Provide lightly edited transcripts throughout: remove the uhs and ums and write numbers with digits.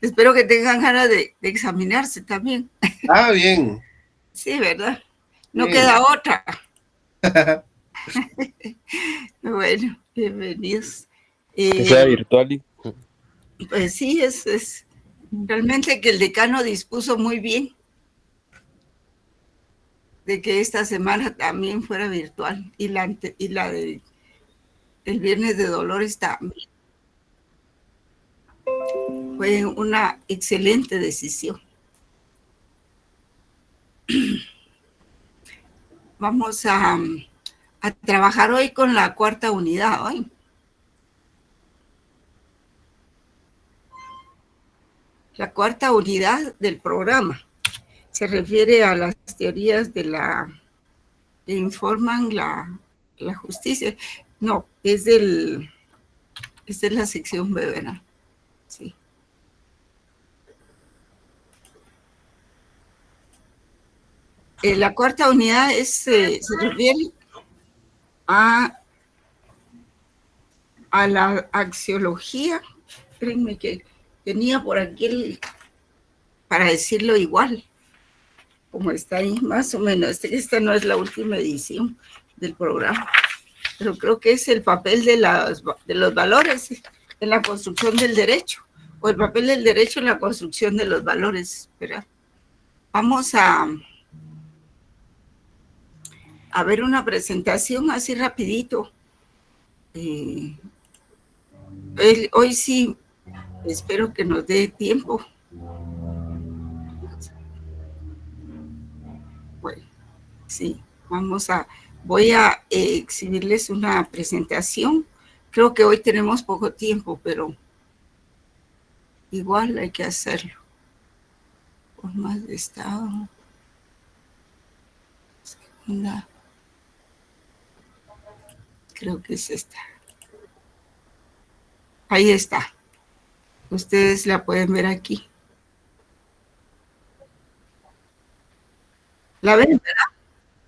Espero que tengan ganas de examinarse también. Ah, bien. Sí, ¿verdad? No Bien. queda otra. Bueno, bienvenidos. Que sea virtual. Pues sí, es realmente que el decano dispuso muy bien de que esta semana también fuera virtual y la del Viernes de Dolores también. Fue una excelente decisión. Vamos a trabajar hoy con la cuarta unidad. Hoy. La cuarta unidad del programa se refiere a las teorías de que informan la justicia. No, es de la sección B, ¿verdad? Sí. La cuarta unidad se refiere a la axiología. Espérenme que tenía por aquí para decirlo igual, como está ahí más o menos. Esta no es la última edición del programa, pero creo que es el papel de los valores en la construcción del derecho, o el papel del derecho en la construcción de los valores, ¿verdad? Vamos a ver una presentación así rapidito. Hoy sí, espero que nos dé tiempo. Bueno, sí, voy a exhibirles una presentación. Creo que hoy tenemos poco tiempo, pero igual hay que hacerlo. Formas de estado. Segunda. Creo que es esta. Ahí está. Ustedes la pueden ver aquí. ¿La ven, verdad?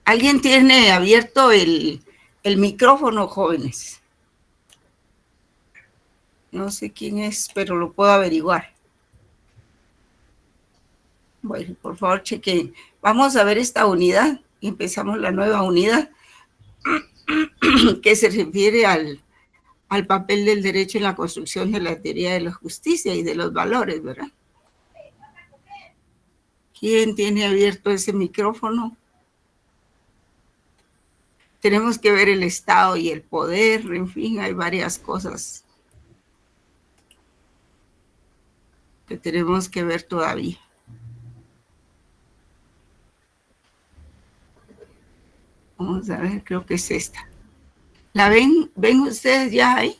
¿Alguien tiene abierto el micrófono, jóvenes? No sé quién es, pero lo puedo averiguar. Bueno, por favor, chequen. Vamos a ver esta unidad y empezamos la nueva unidad que se refiere al papel del derecho en la construcción de la teoría de la justicia y de los valores, ¿verdad? ¿Quién tiene abierto ese micrófono? Tenemos que ver el Estado y el poder, en fin, hay varias cosas que tenemos que ver todavía. Vamos a ver, creo que es esta. ¿La ven? ¿Ven ustedes ya ahí?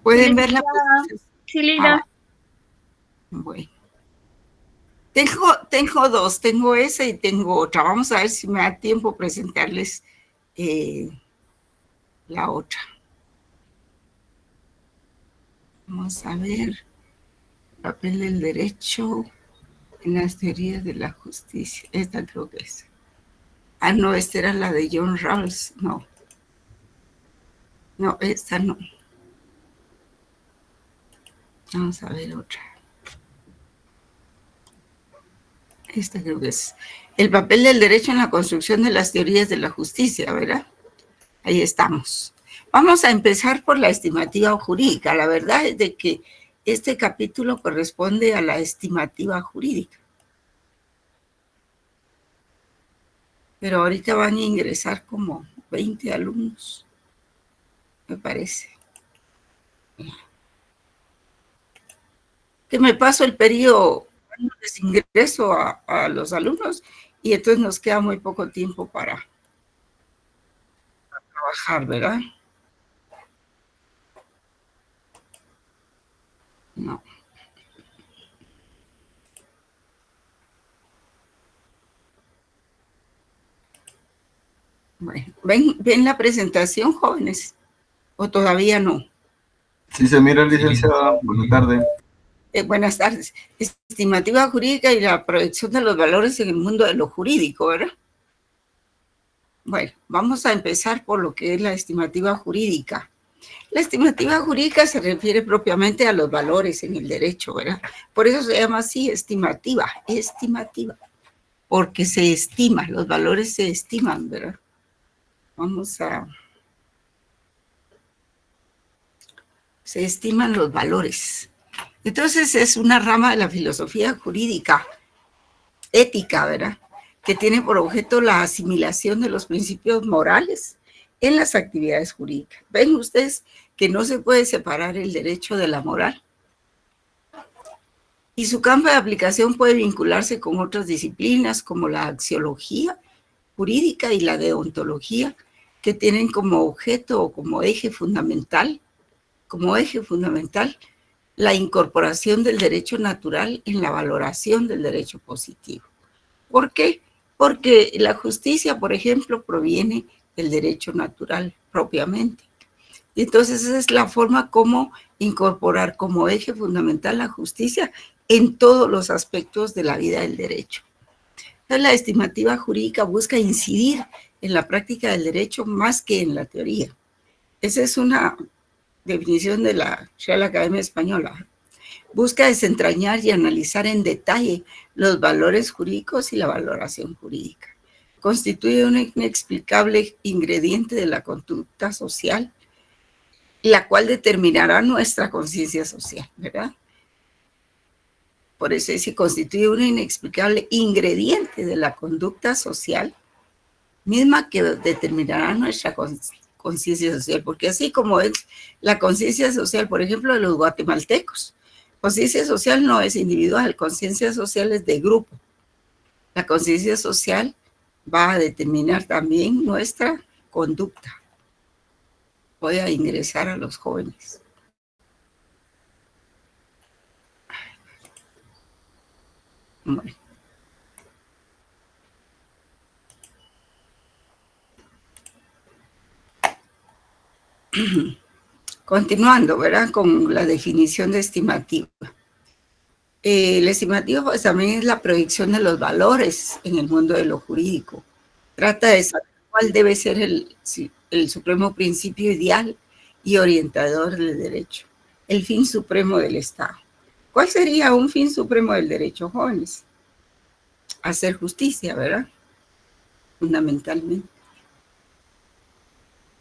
¿Pueden ver la presentación? Sí, Lina. Bueno. Tengo dos, tengo esa y tengo otra. Vamos a ver si me da tiempo presentarles la otra. Vamos a ver. El papel del derecho en las teorías de la justicia. Esta creo que es. Ah, no, esta era la de John Rawls. No. No, esta no. Vamos a ver otra. Esta creo que es. El papel del derecho en la construcción de las teorías de la justicia, ¿verdad? Ahí estamos. Vamos a empezar por la estimativa jurídica. La verdad es de que este capítulo corresponde a la estimativa jurídica. Pero ahorita van a ingresar como 20 alumnos, me parece. Que me paso el periodo, les ingreso a los alumnos y entonces nos queda muy poco tiempo para trabajar, ¿verdad? No. Bueno, ¿ven la presentación, jóvenes? ¿O todavía no? Sí, se mira, licenciada. Buenas tardes. Buenas tardes. Estimativa jurídica y la proyección de los valores en el mundo de lo jurídico, ¿verdad? Bueno, vamos a empezar por lo que es la estimativa jurídica. La estimativa jurídica se refiere propiamente a los valores en el derecho, ¿verdad? Por eso se llama así, estimativa, porque se estima, los valores se estiman, ¿verdad? Se estiman los valores. Entonces es una rama de la filosofía jurídica, ética, ¿verdad? Que tiene por objeto la asimilación de los principios morales en las actividades jurídicas. ¿Ven ustedes que no se puede separar el derecho de la moral? Y su campo de aplicación puede vincularse con otras disciplinas como la axiología jurídica y la deontología, que tienen como objeto o como eje fundamental la incorporación del derecho natural en la valoración del derecho positivo. ¿Por qué? Porque la justicia, por ejemplo, proviene del derecho natural propiamente. Y entonces esa es la forma como incorporar como eje fundamental la justicia en todos los aspectos de la vida del derecho. Entonces, la estimativa jurídica busca incidir en la práctica del derecho más que en la teoría. Esa es una definición de la Real Academia Española. Busca desentrañar y analizar en detalle los valores jurídicos y la valoración jurídica. Constituye un inexplicable ingrediente de la conducta social, la cual determinará nuestra conciencia social, ¿verdad? Por eso se constituye un inexplicable ingrediente de la conducta social, misma que determinará nuestra conciencia social, porque así como es la conciencia social, por ejemplo, de los guatemaltecos, conciencia social no es individual, conciencia social es de grupo. La conciencia social va a determinar también nuestra conducta. Voy a ingresar a los jóvenes. Bueno. Continuando, ¿verdad? Con la definición de estimativa. La estimativa pues, también es la proyección de los valores en el mundo de lo jurídico. Trata de saber cuál debe ser el supremo principio ideal y orientador del derecho, el fin supremo del Estado. ¿Cuál sería un fin supremo del derecho, jóvenes? Hacer justicia, ¿verdad? Fundamentalmente.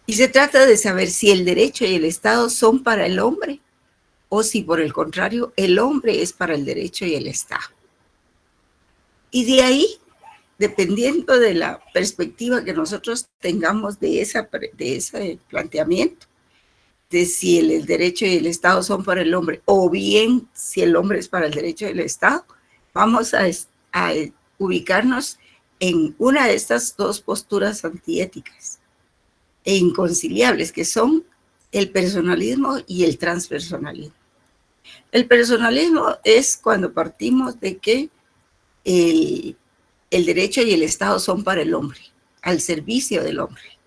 Y se trata de saber si el derecho y el Estado son para el hombre o si, por el contrario, el hombre es para el derecho y el Estado. Y de ahí, dependiendo de la perspectiva que nosotros tengamos de ese planteamiento, de si el derecho y el Estado son para el hombre, o bien si el hombre es para el derecho y el Estado, vamos a ubicarnos en una de estas dos posturas antiéticas e inconciliables, que son el personalismo y el transpersonalismo. El personalismo es cuando partimos de que el derecho y el Estado son para el hombre, al servicio del hombre.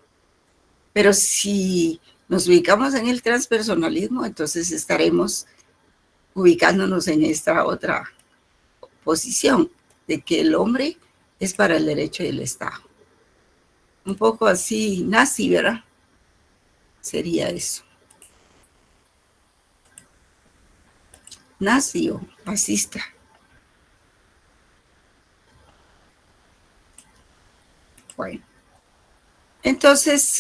Pero si nos ubicamos en el transpersonalismo, entonces estaremos ubicándonos en esta otra posición, de que el hombre es para el derecho y el Estado. Un poco así nazi, ¿verdad? Sería eso. Nazi o fascista. Bueno, entonces,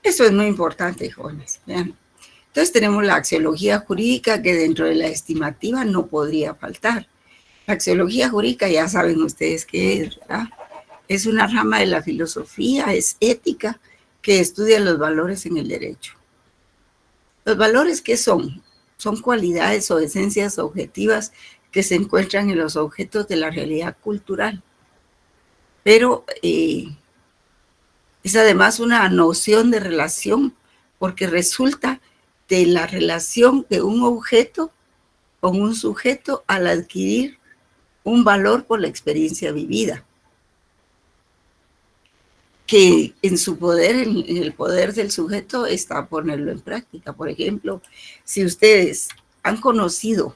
eso es muy importante, jóvenes. Vean. Entonces tenemos la axiología jurídica, que dentro de la estimativa no podría faltar. La axiología jurídica ya saben ustedes qué es, ¿verdad? Es una rama de la filosofía, es ética, que estudia los valores en el derecho. ¿Los valores qué son? Son cualidades o esencias objetivas que se encuentran en los objetos de la realidad cultural. Pero es además una noción de relación, porque resulta de la relación de un objeto con un sujeto al adquirir un valor por la experiencia vivida, que en su poder, en el poder del sujeto, está ponerlo en práctica. Por ejemplo, si ustedes han conocido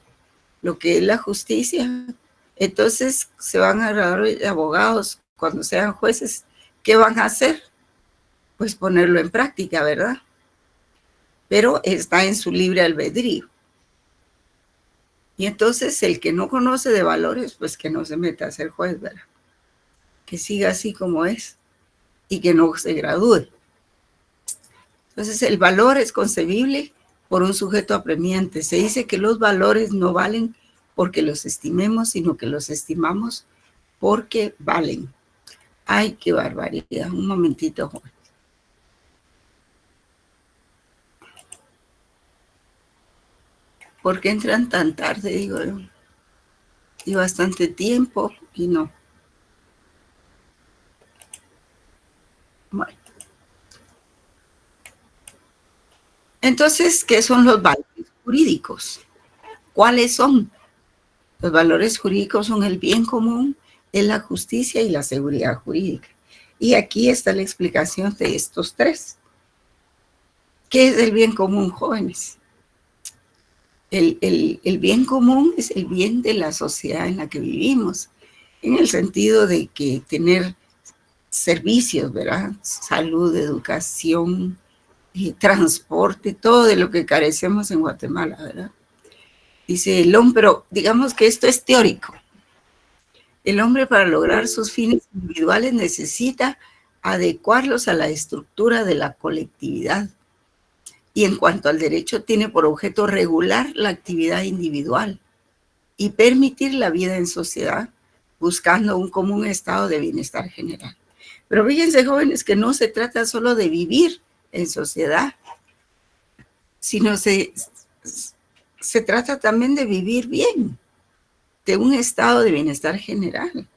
lo que es la justicia, entonces se van a graduar de abogados. Cuando sean jueces, ¿qué van a hacer? Pues ponerlo en práctica, ¿verdad? pero está en su libre albedrío. Y entonces el que no conoce de valores, pues que no se meta a ser juez, ¿verdad? Que siga así como es y que no se gradúe. Entonces el valor es concebible por un sujeto apremiante. Se dice que los valores no valen porque los estimemos, sino que los estimamos porque valen. Ay, qué barbaridad. Un momentito, joven. ¿Por qué entran tan tarde? Digo yo. Y bastante tiempo y no. Bueno. Entonces, ¿qué son los valores jurídicos? ¿Cuáles son? Los valores jurídicos son el bien común, es la justicia y la seguridad jurídica. Y aquí está la explicación de estos tres. ¿Qué es el bien común, jóvenes? El bien común es el bien de la sociedad en la que vivimos, en el sentido de que tener servicios, ¿verdad? Salud, educación, transporte, todo de lo que carecemos en Guatemala, ¿verdad? Dice el hombre, pero digamos que esto es teórico. El hombre, para lograr sus fines individuales, necesita adecuarlos a la estructura de la colectividad. Y en cuanto al derecho, tiene por objeto regular la actividad individual y permitir la vida en sociedad, buscando un común estado de bienestar general. Pero fíjense, jóvenes, que no se trata solo de vivir en sociedad, sino se trata también de vivir bien, de un estado de bienestar general.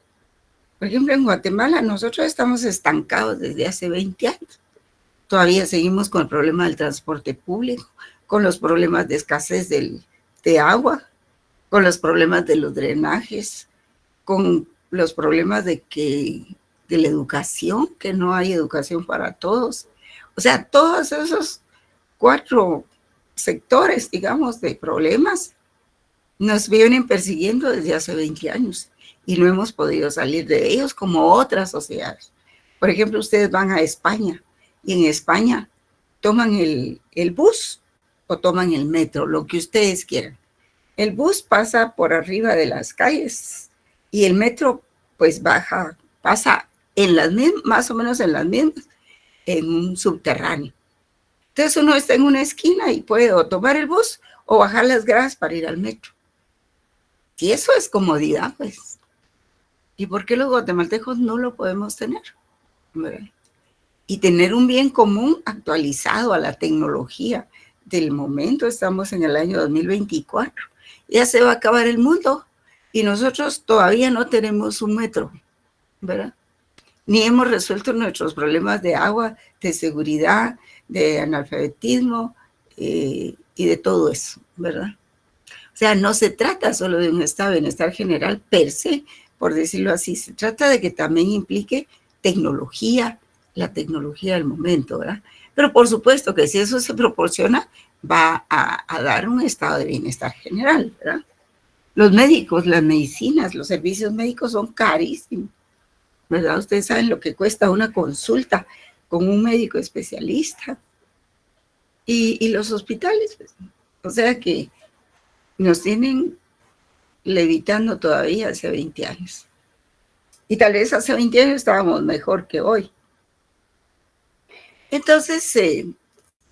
Por ejemplo, en Guatemala nosotros estamos estancados desde hace 20 años. Todavía seguimos con el problema del transporte público, con los problemas de escasez de agua, con los problemas de los drenajes, con los problemas de la educación, que no hay educación para todos. O sea, todos esos 4 sectores, digamos, de problemas nos vienen persiguiendo desde hace 20 años y no hemos podido salir de ellos como otras sociedades. Por ejemplo, ustedes van a España y en España toman el bus o toman el metro, lo que ustedes quieran. El bus pasa por arriba de las calles y el metro pues pasa en las mismas, más o menos en las mismas, en un subterráneo. Entonces uno está en una esquina y puede o tomar el bus o bajar las gradas para ir al metro. Y eso es comodidad, pues. ¿Y por qué los guatemaltecos no lo podemos tener? ¿Verdad? Y tener un bien común actualizado a la tecnología del momento. Estamos en el año 2024. Ya se va a acabar el mundo y nosotros todavía no tenemos un metro, ¿verdad? Ni hemos resuelto nuestros problemas de agua, de seguridad, de analfabetismo y de todo eso, ¿verdad? O sea, no se trata solo de un estado de bienestar general per se, por decirlo así, se trata de que también implique tecnología, la tecnología del momento, ¿verdad? Pero por supuesto que si eso se proporciona, va a dar un estado de bienestar general, ¿verdad? Los médicos, las medicinas, los servicios médicos son carísimos, ¿verdad? Ustedes saben lo que cuesta una consulta con un médico especialista. Y los hospitales, pues, o sea que nos tienen levitando todavía hace 20 años. Y tal vez hace 20 años estábamos mejor que hoy. Entonces, de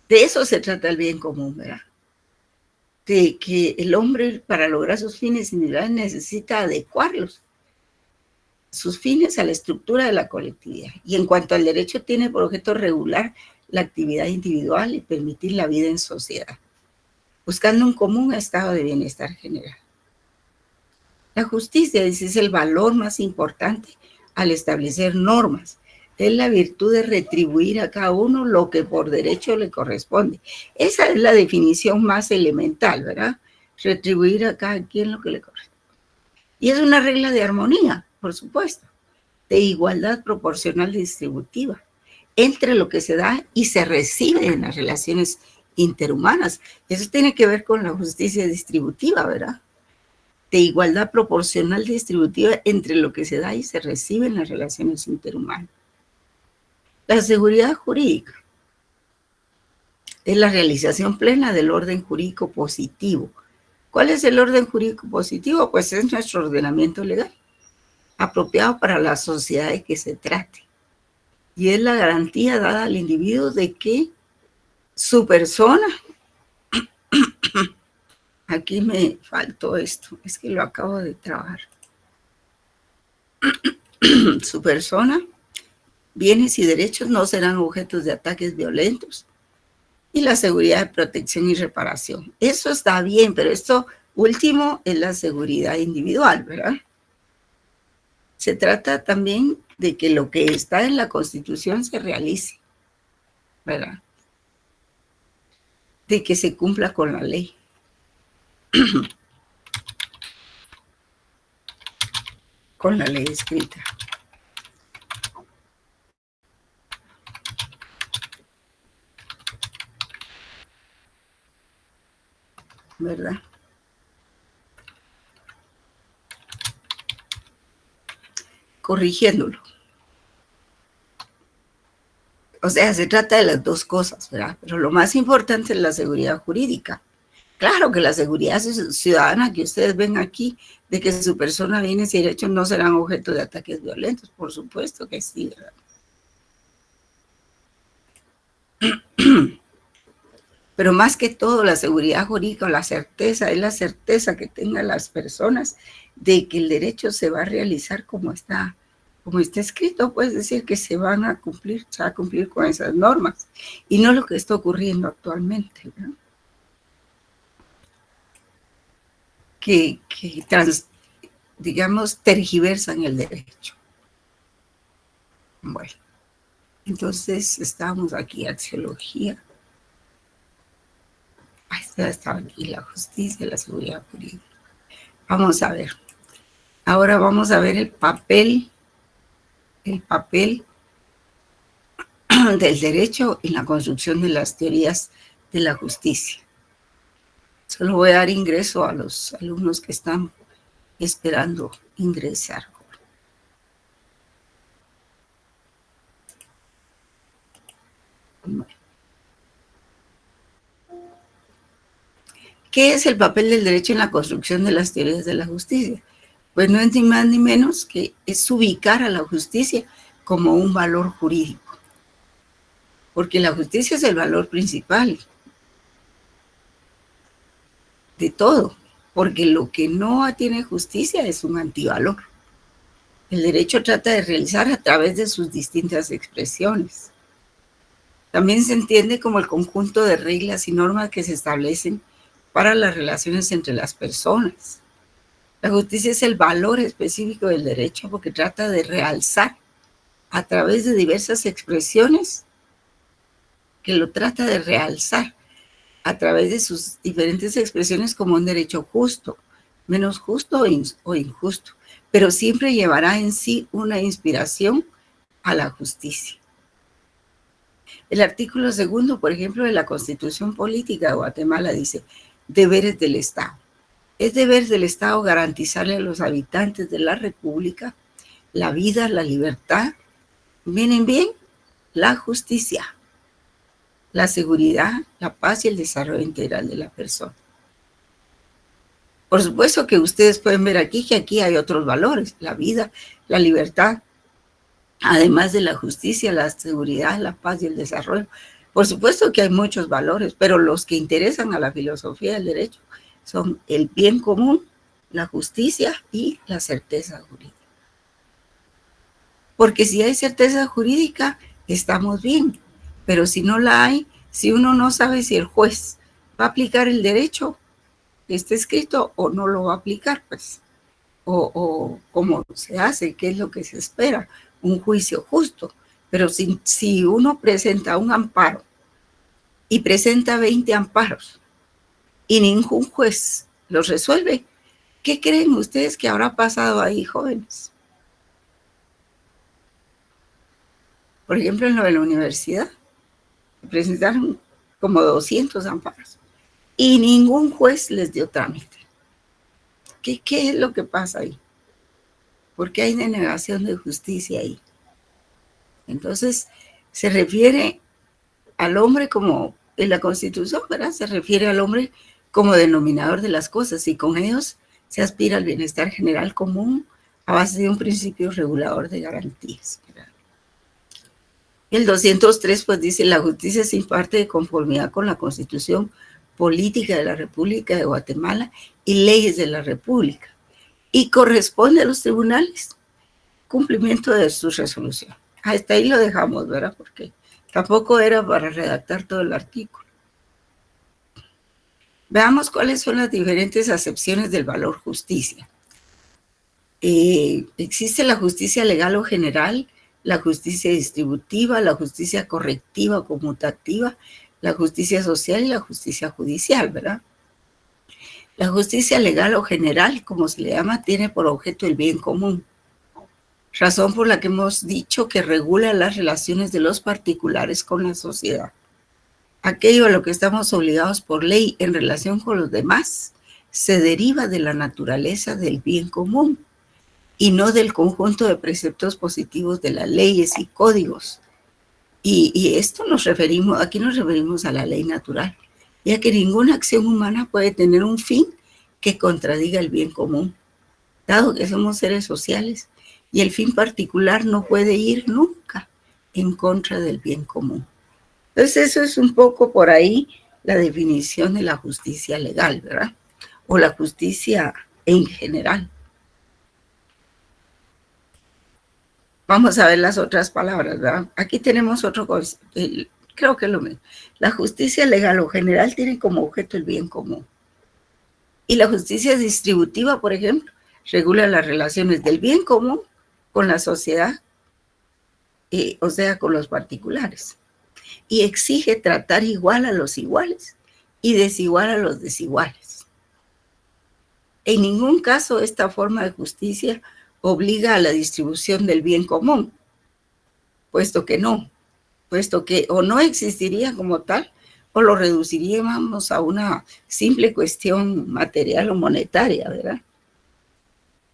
eso se trata el bien común, ¿verdad? De que el hombre, para lograr sus fines individuales, necesita adecuarlos, sus fines, a la estructura de la colectividad. Y en cuanto al derecho, tiene por objeto regular la actividad individual y permitir la vida en sociedad, buscando un común estado de bienestar general. La justicia, dice, es el valor más importante al establecer normas. Es la virtud de retribuir a cada uno lo que por derecho le corresponde. Esa es la definición más elemental, ¿verdad? Retribuir a cada quien lo que le corresponde. Y es una regla de armonía, por supuesto, de igualdad proporcional distributiva entre lo que se da y se recibe en las relaciones interhumanas. Eso tiene que ver con la justicia distributiva, ¿verdad? De igualdad proporcional distributiva entre lo que se da y se recibe en las relaciones interhumanas. La seguridad jurídica. es la realización plena del orden jurídico positivo. ¿Cuál es el orden jurídico positivo? Pues es nuestro ordenamiento legal, apropiado para la sociedad de que se trate. Y es la garantía dada al individuo de que su persona, aquí me faltó esto, es que lo acabo de trabajar, su persona, bienes y derechos no serán objetos de ataques violentos, y la seguridad de protección y reparación. Eso está bien, pero esto último es la seguridad individual, ¿verdad? Se trata también de que lo que está en la Constitución se realice, ¿verdad? De que se cumpla con la ley. Con la ley escrita. ¿Verdad? Corrigiéndolo. O sea, se trata de las dos cosas, ¿verdad? Pero lo más importante es la seguridad jurídica. Claro que la seguridad ciudadana que ustedes ven aquí, de que su persona, bienes y derechos no serán objeto de ataques violentos, por supuesto que sí, ¿verdad? Pero más que todo, la seguridad jurídica o la certeza, es la certeza que tengan las personas de que el derecho se va a realizar como está escrito, pues decir que se va a cumplir con esas normas, y no lo que está ocurriendo actualmente, ¿verdad? Que digamos, tergiversan el derecho. Bueno, entonces estamos aquí, axiología. Estaba aquí la justicia y la seguridad jurídica. Vamos a ver. Ahora vamos a ver el papel del derecho en la construcción de las teorías de la justicia. Solo voy a dar ingreso a los alumnos que están esperando ingresar. ¿Qué es el papel del derecho en la construcción de las teorías de la justicia? Pues no es ni más ni menos que es ubicar a la justicia como un valor jurídico. Porque la justicia es el valor principal de todo. Porque lo que no tiene justicia es un antivalor. El derecho trata de realizar a través de sus distintas expresiones. También se entiende como el conjunto de reglas y normas que se establecen para las relaciones entre las personas. La justicia es el valor específico del derecho porque trata de realzar a través de diversas expresiones que lo trata de realzar a través de sus diferentes expresiones como un derecho justo, menos justo o injusto, pero siempre llevará en sí una inspiración a la justicia. El artículo 2, por ejemplo, de la Constitución Política de Guatemala dice: deberes del Estado. Es deber del Estado garantizarle a los habitantes de la República la vida, la libertad, miren bien, la justicia, la seguridad, la paz y el desarrollo integral de la persona. Por supuesto que ustedes pueden ver aquí que aquí hay otros valores: la vida, la libertad, además de la justicia, la seguridad, la paz y el desarrollo. Por supuesto que hay muchos valores, pero los que interesan a la filosofía del derecho son el bien común, la justicia y la certeza jurídica. Porque si hay certeza jurídica, estamos bien. Pero si no la hay, si uno no sabe si el juez va a aplicar el derecho que está escrito o no lo va a aplicar, pues, o cómo se hace, qué es lo que se espera, un juicio justo. Pero si uno presenta un amparo y presenta 20 amparos y ningún juez los resuelve, ¿qué creen ustedes que habrá pasado ahí, jóvenes? Por ejemplo, en lo de la universidad, presentaron como 200 amparos y ningún juez les dio trámite. ¿Qué es lo que pasa ahí? ¿Por qué hay denegación de justicia ahí? Entonces, se refiere al hombre como en la Constitución, ¿verdad? Se refiere al hombre como denominador de las cosas y con ellos se aspira al bienestar general común a base de un principio regulador de garantías, ¿verdad? El 203 pues dice: la justicia se imparte de conformidad con la Constitución política de la República de Guatemala y leyes de la República y corresponde a los tribunales cumplimiento de su resolución. Hasta ahí lo dejamos, ¿verdad? Porque tampoco era para redactar todo el artículo. Veamos cuáles son las diferentes acepciones del valor justicia. Existe la justicia legal o general, la justicia distributiva, la justicia correctiva o conmutativa, la justicia social y la justicia judicial, ¿verdad? La justicia legal o general, como se le llama, tiene por objeto el bien común, razón por la que hemos dicho que regula las relaciones de los particulares con la sociedad. Aquello a lo que estamos obligados por ley en relación con los demás se deriva de la naturaleza del bien común y no del conjunto de preceptos positivos de las leyes y códigos. Y esto aquí nos referimos a la ley natural, ya que ninguna acción humana puede tener un fin que contradiga el bien común, dado que somos seres sociales y el fin particular no puede ir nunca en contra del bien común. Entonces eso es un poco por ahí la definición de la justicia legal, ¿verdad? O la justicia en general. Vamos a ver las otras palabras, ¿verdad? Aquí tenemos otro concepto, creo que es lo mismo. La justicia legal o general tiene como objeto el bien común. Y la justicia distributiva, por ejemplo, regula las relaciones del bien común con la sociedad, o sea, con los particulares. Y exige tratar igual a los iguales y desigual a los desiguales. En ningún caso esta forma de justicia obliga a la distribución del bien común, puesto que o no existiría como tal, o lo reduciríamos a una simple cuestión material o monetaria, ¿verdad?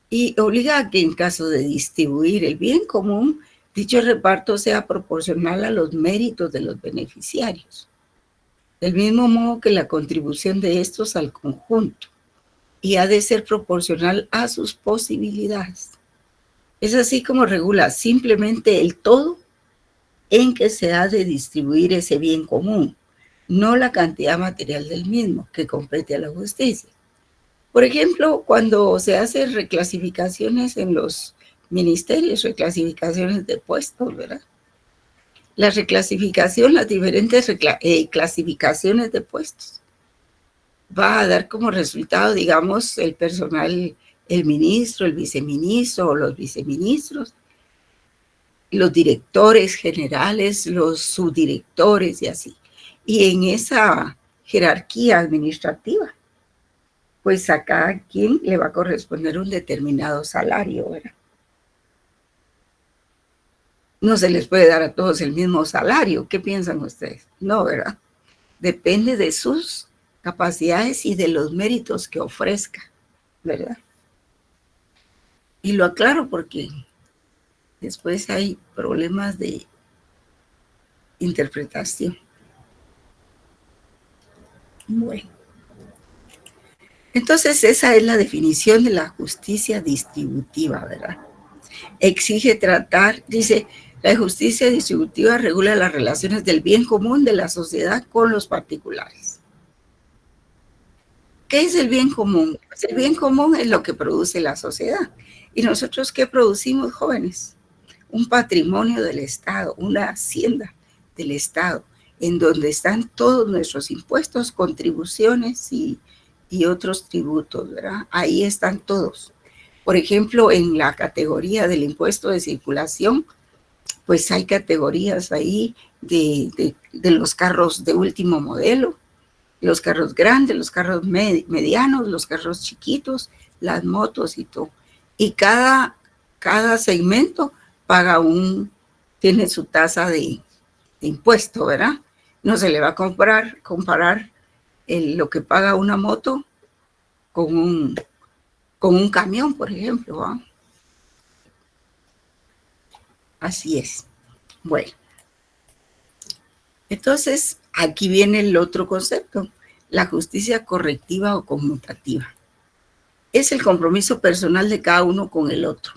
Y obliga a que en caso de distribuir el bien común, dicho reparto sea proporcional a los méritos de los beneficiarios, del mismo modo que la contribución de estos al conjunto, y ha de ser proporcional a sus posibilidades. Es así como regula simplemente el todo en que se ha de distribuir ese bien común, no la cantidad material del mismo que compete a la justicia. Por ejemplo, cuando se hacen reclasificaciones en los ministerios, reclasificaciones de puestos, ¿verdad? La reclasificación, las diferentes clasificaciones de puestos, va a dar como resultado, digamos, el personal, el ministro, el viceministro o los viceministros, los directores generales, los subdirectores y así. Y en esa jerarquía administrativa, pues a cada quien le va a corresponder un determinado salario, ¿verdad? No se les puede dar a todos el mismo salario. ¿Qué piensan ustedes? No, ¿verdad? Depende de sus capacidades y de los méritos que ofrezca, ¿verdad? Y lo aclaro porque después hay problemas de interpretación. Bueno. Entonces esa es la definición de la justicia distributiva, ¿verdad? Exige tratar, dice, la justicia distributiva regula las relaciones del bien común de la sociedad con los particulares. ¿Qué es el bien común? Pues el bien común es lo que produce la sociedad. ¿Y nosotros qué producimos, jóvenes? Un patrimonio del Estado, una hacienda del Estado, en donde están todos nuestros impuestos, contribuciones y otros tributos, ¿verdad? Ahí están todos. Por ejemplo, en la categoría del impuesto de circulación, pues hay categorías ahí de los carros de último modelo, los carros grandes, los carros medianos, los carros chiquitos, las motos y todo. Y cada segmento tiene su tasa de impuesto, ¿verdad? No se le va a comparar lo que paga una moto con un camión, por ejemplo, ¿verdad? Así es. Bueno, entonces aquí viene el otro concepto, la justicia correctiva o conmutativa. Es el compromiso personal de cada uno con el otro.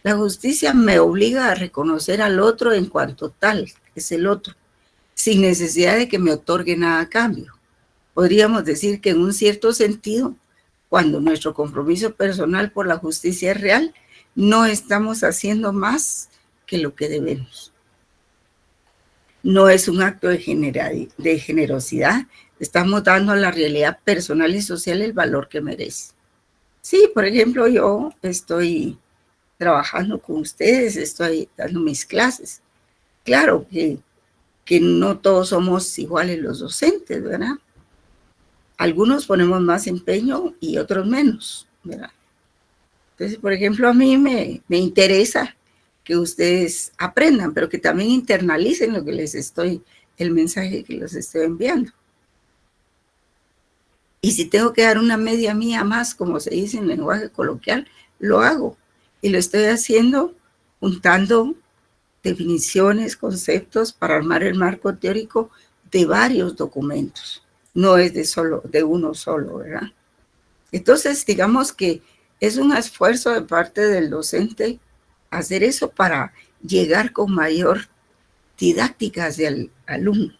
La justicia me obliga a reconocer al otro en cuanto tal, es el otro, sin necesidad de que me otorgue nada a cambio. Podríamos decir que en un cierto sentido, cuando nuestro compromiso personal por la justicia es real, no estamos haciendo más que lo que debemos. No es un acto de generosidad, estamos dando a la realidad personal y social el valor que merece. Sí, por ejemplo, yo estoy trabajando con ustedes, estoy dando mis clases. Claro que no todos somos iguales los docentes, ¿verdad? Algunos ponemos más empeño y otros menos, ¿verdad? Entonces, por ejemplo, a mí me interesa que ustedes aprendan, pero que también internalicen lo que el mensaje que les estoy enviando. Y si tengo que dar una media mía más, como se dice en lenguaje coloquial, lo hago. Y lo estoy haciendo juntando definiciones, conceptos para armar el marco teórico de varios documentos. No es de uno solo, ¿verdad? Entonces, digamos que es un esfuerzo de parte del docente hacer eso para llegar con mayor didáctica hacia el alumno.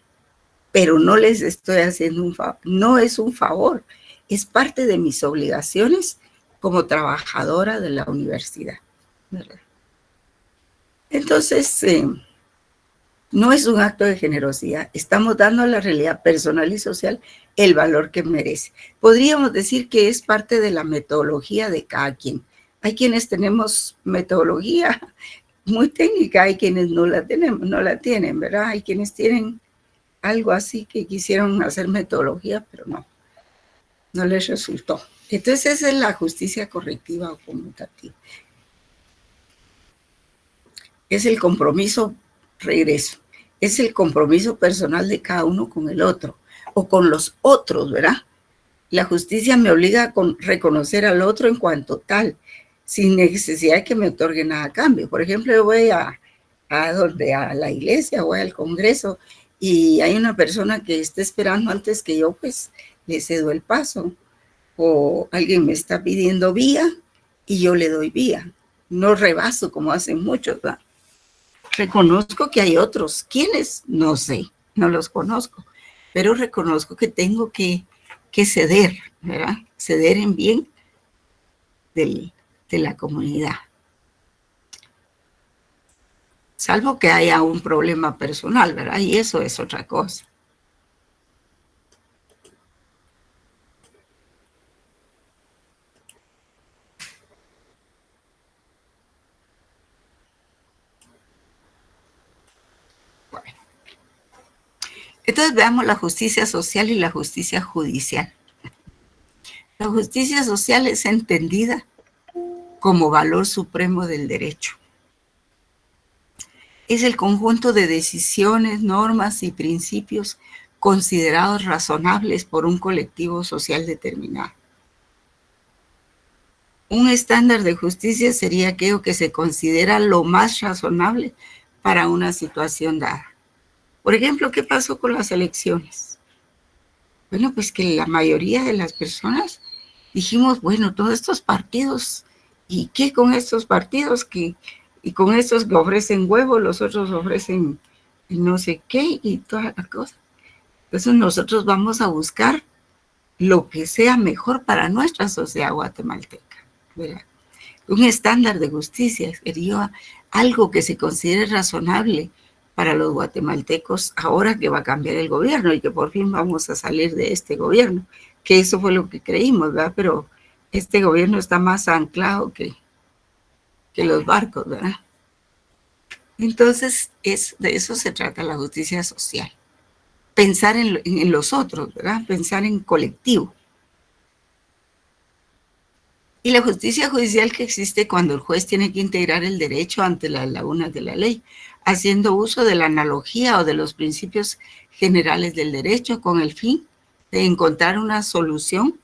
Pero no les estoy haciendo un favor, no es un favor, es parte de mis obligaciones como trabajadora de la universidad, ¿verdad? Entonces, no es un acto de generosidad, estamos dando a la realidad personal y social el valor que merece. Podríamos decir que es parte de la metodología de cada quien. Hay quienes tenemos metodología muy técnica, hay quienes no la tienen, ¿verdad? Hay quienes tienen algo así que quisieron hacer metodología, pero no les resultó. Entonces esa es la justicia correctiva o conmutativa. Es el compromiso, regreso, es el compromiso personal de cada uno con el otro o con los otros, ¿verdad? La justicia me obliga a reconocer al otro en cuanto tal, sin necesidad de que me otorgue nada a cambio. Por ejemplo, yo voy a la iglesia, voy al congreso y hay una persona que está esperando antes que yo, pues le cedo el paso. O alguien me está pidiendo vía y yo le doy vía. No rebaso como hacen muchos, ¿verdad? Reconozco que hay otros. ¿Quiénes? No sé, no los conozco. Pero reconozco que tengo que ceder, ¿verdad? Ceder en bien de la comunidad. Salvo que haya un problema personal, ¿verdad? Y eso es otra cosa. Bueno. Entonces veamos la justicia social y la justicia judicial. La justicia social es entendida como valor supremo del derecho. Es el conjunto de decisiones, normas y principios considerados razonables por un colectivo social determinado. Un estándar de justicia sería aquello que se considera lo más razonable para una situación dada. Por ejemplo, ¿qué pasó con las elecciones? Bueno, pues que la mayoría de las personas dijimos, bueno, todos estos partidos, ¿y qué con estos partidos? Y con estos que ofrecen huevos, los otros ofrecen no sé qué y toda la cosa. Entonces nosotros vamos a buscar lo que sea mejor para nuestra sociedad guatemalteca, ¿verdad? Un estándar de justicia sería algo que se considere razonable para los guatemaltecos ahora que va a cambiar el gobierno y que por fin vamos a salir de este gobierno, que eso fue lo que creímos, ¿verdad? Pero este gobierno está más anclado que los barcos, ¿verdad? Entonces, de eso se trata la justicia social. Pensar en los otros, ¿verdad? Pensar en colectivo. Y la justicia judicial que existe cuando el juez tiene que integrar el derecho ante las lagunas de la ley, haciendo uso de la analogía o de los principios generales del derecho con el fin de encontrar una solución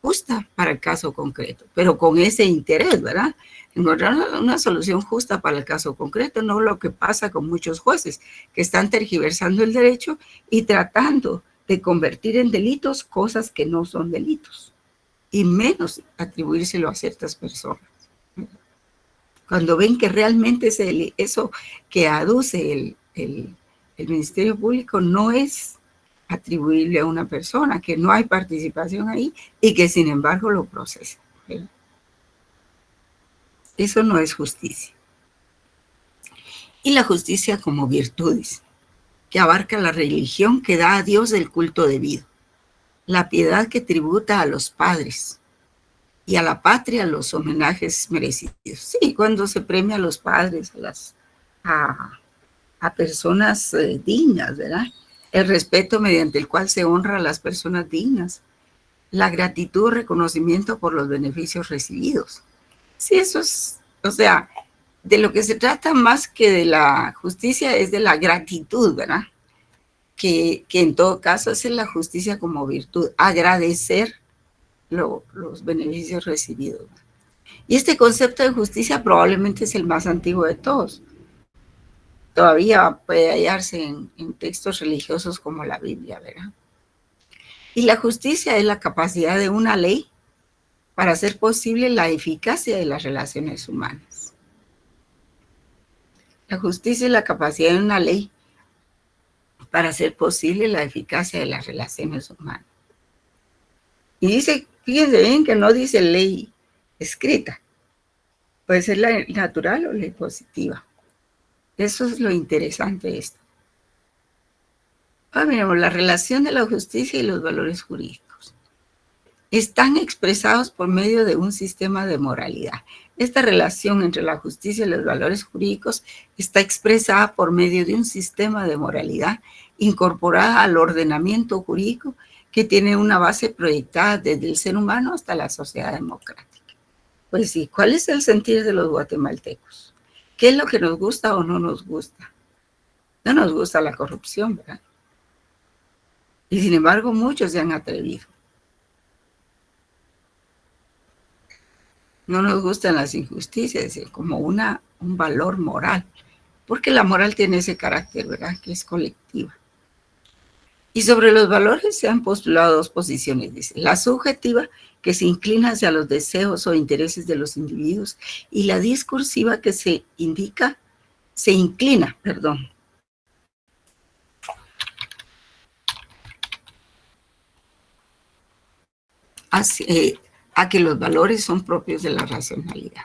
justa para el caso concreto, pero con ese interés, ¿verdad? Encontrar una solución justa para el caso concreto, no lo que pasa con muchos jueces que están tergiversando el derecho y tratando de convertir en delitos cosas que no son delitos, y menos atribuírselo a ciertas personas. Cuando ven que realmente eso que aduce el Ministerio Público no es atribuible a una persona, que no hay participación ahí y que sin embargo lo procesa. Eso no es justicia. Y la justicia como virtudes, que abarca la religión que da a Dios el culto debido, la piedad que tributa a los padres y a la patria los homenajes merecidos. Sí, cuando se premia a los padres, a personas dignas, ¿verdad? El respeto mediante el cual se honra a las personas dignas, la gratitud, reconocimiento por los beneficios recibidos. Sí, eso es, o sea, de lo que se trata más que de la justicia es de la gratitud, ¿verdad? Que en todo caso es la justicia como virtud, agradecer los beneficios recibidos. Y este concepto de justicia probablemente es el más antiguo de todos. Todavía puede hallarse en textos religiosos como la Biblia, ¿verdad? Y la justicia es la capacidad de una ley para hacer posible la eficacia de las relaciones humanas. La justicia es la capacidad de una ley para hacer posible la eficacia de las relaciones humanas. Y dice, fíjense bien que no dice ley escrita, puede ser la natural o ley positiva. Eso es lo interesante de esto. Ahora miremos, la relación de la justicia y los valores jurídicos están expresados por medio de un sistema de moralidad. Esta relación entre la justicia y los valores jurídicos está expresada por medio de un sistema de moralidad incorporada al ordenamiento jurídico que tiene una base proyectada desde el ser humano hasta la sociedad democrática. Pues sí, ¿cuál es el sentir de los guatemaltecos? ¿Qué es lo que nos gusta o no nos gusta? No nos gusta la corrupción, ¿verdad? Y sin embargo, muchos se han atrevido. No nos gustan las injusticias, como un valor moral, porque la moral tiene ese carácter, ¿verdad?, que es colectiva. Y sobre los valores se han postulado dos posiciones, dice, la subjetiva, que se inclina hacia los deseos o intereses de los individuos, y la discursiva, que se inclina, a que los valores son propios de la racionalidad.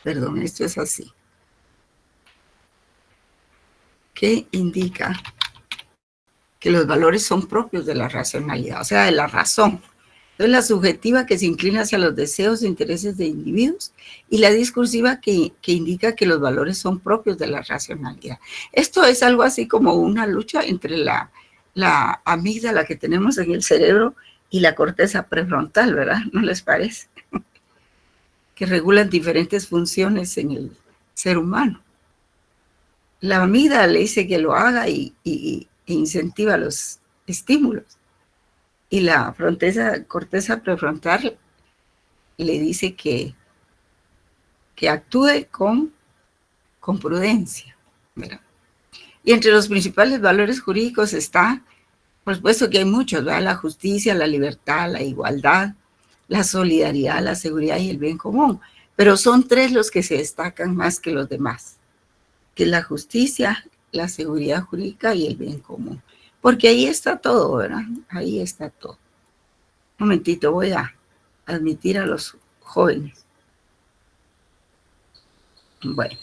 Esto es así. Que indica que los valores son propios de la racionalidad, o sea, de la razón. Entonces, la subjetiva, que se inclina hacia los deseos e intereses de individuos, y la discursiva, que indica que los valores son propios de la racionalidad. Esto es algo así como una lucha entre la amígdala que tenemos en el cerebro y la corteza prefrontal, ¿verdad? ¿No les parece? Que regulan diferentes funciones en el ser humano. La amígdala le dice que lo haga e incentiva los estímulos. Y la corteza prefrontal le dice que actúe con prudencia, ¿verdad? Y entre los principales valores jurídicos está, por supuesto que hay muchos, ¿verdad? La justicia, la libertad, la igualdad, la solidaridad, la seguridad y el bien común. Pero son tres los que se destacan más que los demás, que es la justicia, la seguridad jurídica y el bien común. Porque ahí está todo, ¿verdad? Ahí está todo. Un momentito, voy a admitir a los jóvenes. Bueno.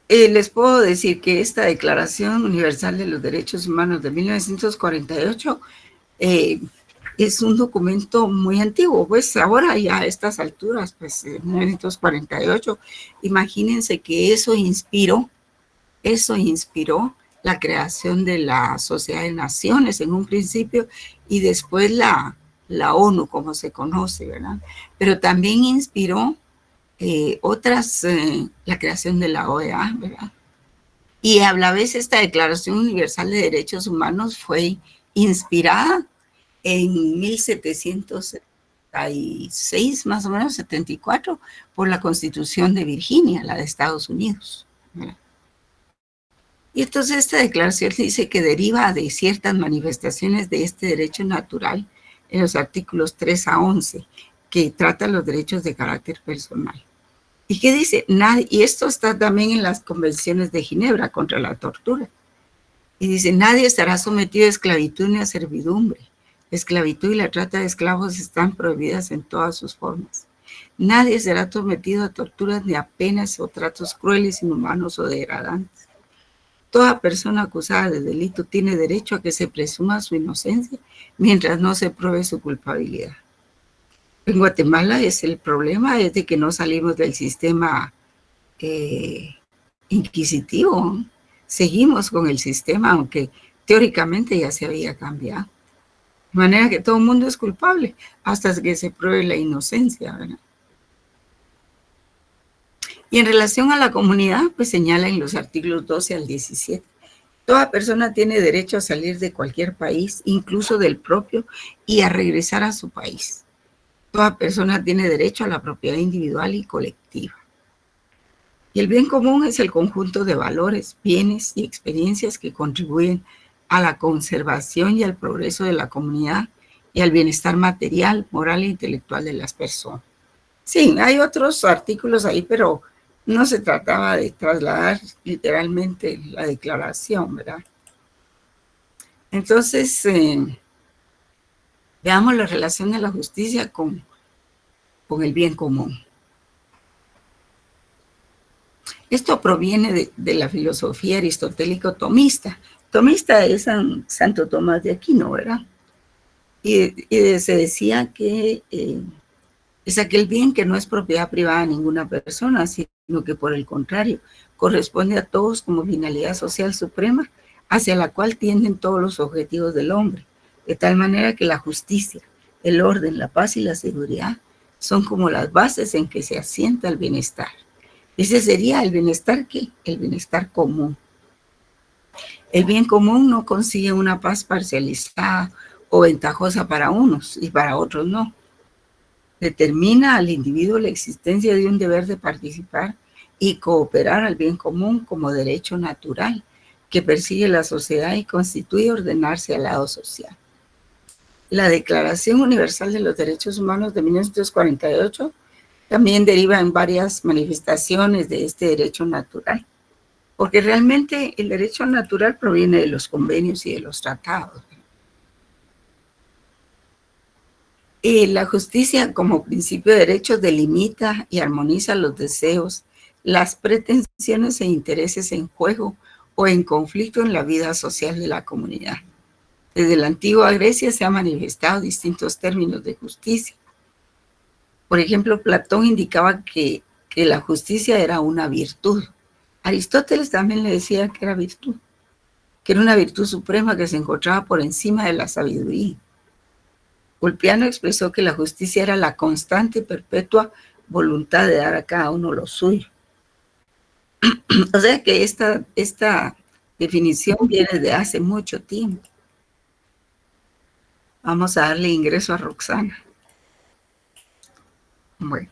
Les puedo decir que esta Declaración Universal de los Derechos Humanos de 1948 es un documento muy antiguo, pues ahora ya a estas alturas, pues en 1948, imagínense que eso inspiró la creación de la Sociedad de Naciones en un principio y después la ONU, como se conoce, ¿verdad? Pero también inspiró Otras, la creación de la OEA, ¿verdad? Y a la vez esta Declaración Universal de Derechos Humanos fue inspirada en 1776, más o menos, 74, por la Constitución de Virginia, la de Estados Unidos, ¿verdad? Y entonces esta declaración dice que deriva de ciertas manifestaciones de este derecho natural en los artículos 3 a 11, que tratan los derechos de carácter personal. ¿Y qué dice? Y esto está también en las convenciones de Ginebra contra la tortura. Y dice, nadie estará sometido a esclavitud ni a servidumbre. La esclavitud y la trata de esclavos están prohibidas en todas sus formas. Nadie será sometido a torturas ni a penas o tratos crueles, inhumanos o degradantes. Toda persona acusada de delito tiene derecho a que se presuma su inocencia mientras no se pruebe su culpabilidad. En Guatemala el problema es de que no salimos del sistema inquisitivo. Seguimos con el sistema, aunque teóricamente ya se había cambiado. De manera que todo el mundo es culpable hasta que se pruebe la inocencia, ¿verdad? Y en relación a la comunidad, pues señala en los artículos 12 al 17, toda persona tiene derecho a salir de cualquier país, incluso del propio, y a regresar a su país. Toda persona tiene derecho a la propiedad individual y colectiva. Y el bien común es el conjunto de valores, bienes y experiencias que contribuyen a la conservación y al progreso de la comunidad y al bienestar material, moral e intelectual de las personas. Sí, hay otros artículos ahí, pero no se trataba de trasladar literalmente la declaración, ¿verdad? Entonces, veamos la relación de la justicia con el bien común. Esto proviene de la filosofía aristotélico-tomista. Tomista es Santo Tomás de Aquino, ¿verdad? Y se decía que es aquel bien que no es propiedad privada de ninguna persona, sino que por el contrario, corresponde a todos como finalidad social suprema, hacia la cual tienden todos los objetivos del hombre, de tal manera que la justicia, el orden, la paz y la seguridad son como las bases en que se asienta el bienestar. Ese sería el bienestar, ¿qué? El bienestar común. El bien común no consigue una paz parcializada o ventajosa para unos y para otros no. Determina al individuo la existencia de un deber de participar y cooperar al bien común como derecho natural que persigue la sociedad y constituye ordenarse al lado social. La Declaración Universal de los Derechos Humanos de 1948 también deriva en varias manifestaciones de este derecho natural, porque realmente el derecho natural proviene de los convenios y de los tratados. La justicia como principio de derechos delimita y armoniza los deseos, las pretensiones e intereses en juego o en conflicto en la vida social de la comunidad. Desde la antigua Grecia se han manifestado distintos términos de justicia. Por ejemplo, Platón indicaba que la justicia era una virtud. Aristóteles también le decía que era virtud, que era una virtud suprema que se encontraba por encima de la sabiduría. Ulpiano expresó que la justicia era la constante y perpetua voluntad de dar a cada uno lo suyo. O sea que esta definición viene de hace mucho tiempo. Vamos a darle ingreso a Roxana. Bueno.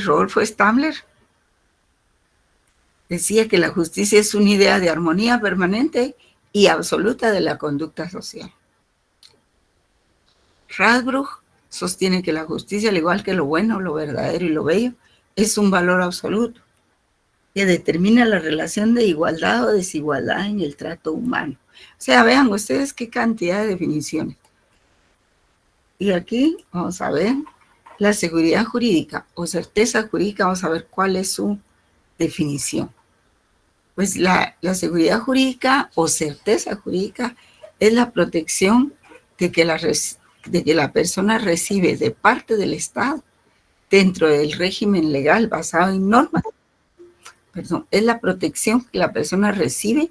Rodolfo Stamler, decía que la justicia es una idea de armonía permanente y absoluta de la conducta social. Radbruch sostiene que la justicia, al igual que lo bueno, lo verdadero y lo bello, es un valor absoluto que determina la relación de igualdad o desigualdad en el trato humano. O sea, vean ustedes qué cantidad de definiciones. Y aquí vamos a ver la seguridad jurídica o certeza jurídica, vamos a ver cuál es su definición. Pues la seguridad jurídica o certeza jurídica es la protección de que la persona recibe de parte del Estado dentro del régimen legal basado en normas. Es la protección que la persona recibe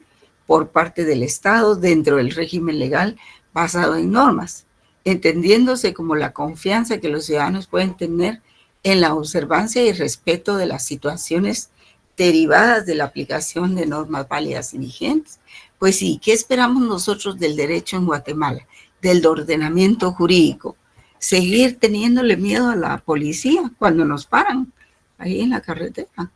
por parte del Estado dentro del régimen legal basado en normas, entendiéndose como la confianza que los ciudadanos pueden tener en la observancia y respeto de las situaciones derivadas de la aplicación de normas válidas y vigentes. Pues sí, ¿qué esperamos nosotros del derecho en Guatemala, del ordenamiento jurídico? Seguir teniéndole miedo a la policía cuando nos paran ahí en la carretera.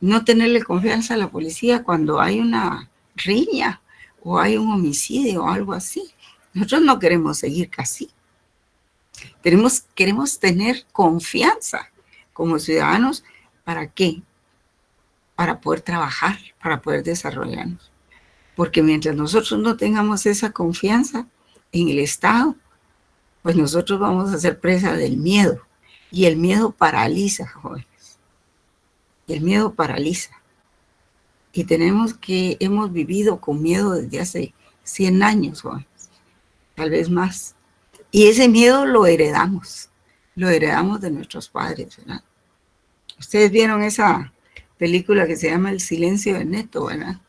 No tenerle confianza a la policía cuando hay una riña o hay un homicidio o algo así. Nosotros no queremos seguir así. Queremos tener confianza como ciudadanos. ¿Para qué? Para poder trabajar, para poder desarrollarnos. Porque mientras nosotros no tengamos esa confianza en el Estado, pues nosotros vamos a ser presa del miedo. Y el miedo paraliza, jóvenes. Y el miedo paraliza. Y hemos vivido con miedo desde hace 100 años, jóvenes. Tal vez más. Y ese miedo lo heredamos de nuestros padres, ¿verdad? Ustedes vieron esa película que se llama El silencio de Neto, ¿verdad?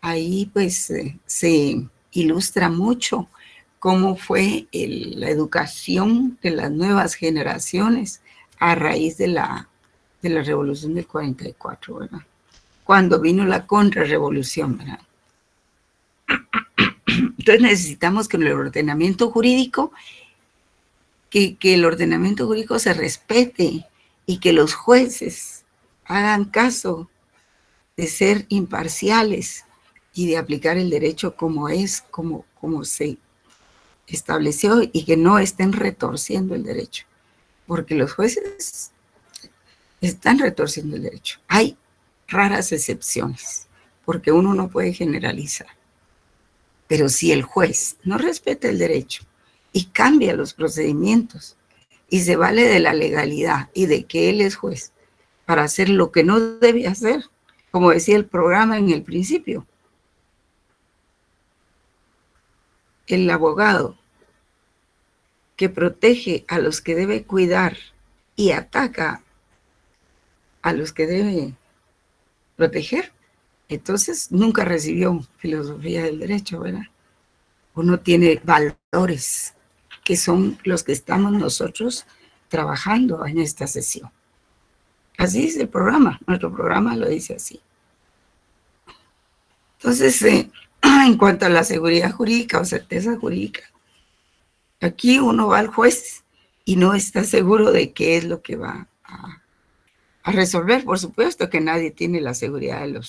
Ahí pues se ilustra mucho cómo fue la educación de las nuevas generaciones a raíz de la revolución del 44, ¿verdad? Cuando vino la contrarrevolución, ¿verdad? Entonces necesitamos que el ordenamiento jurídico, que el ordenamiento jurídico se respete y que los jueces hagan caso de ser imparciales y de aplicar el derecho como se estableció y que no estén retorciendo el derecho, porque los jueces están retorciendo el derecho. Hay raras excepciones, porque uno no puede generalizar. Pero si el juez no respeta el derecho y cambia los procedimientos y se vale de la legalidad y de que él es juez para hacer lo que no debe hacer, como decía el programa en el principio, el abogado que protege a los que debe cuidar y ataca a los que debe proteger, entonces nunca recibió filosofía del derecho, ¿verdad? Uno tiene valores que son los que estamos nosotros trabajando en esta sesión. Así dice el programa, nuestro programa lo dice así. Entonces, en cuanto a la seguridad jurídica o certeza jurídica, aquí uno va al juez y no está seguro de qué es lo que va a resolver. Por supuesto que nadie tiene la seguridad de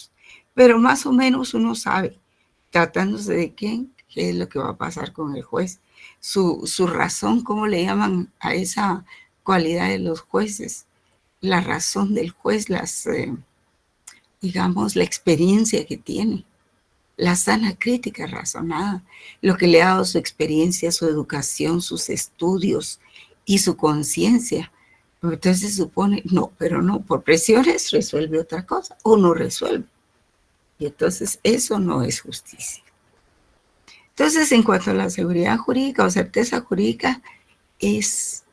pero más o menos uno sabe, tratándose de qué es lo que va a pasar con el juez, su razón, ¿cómo le llaman a esa cualidad de los jueces? La razón del juez, digamos, la experiencia que tiene, la sana crítica razonada, lo que le ha dado su experiencia, su educación, sus estudios y su conciencia. Entonces se supone, no, pero no, por presiones resuelve otra cosa o no resuelve. Y entonces eso no es justicia. Entonces, en cuanto a la seguridad jurídica o certeza jurídica, es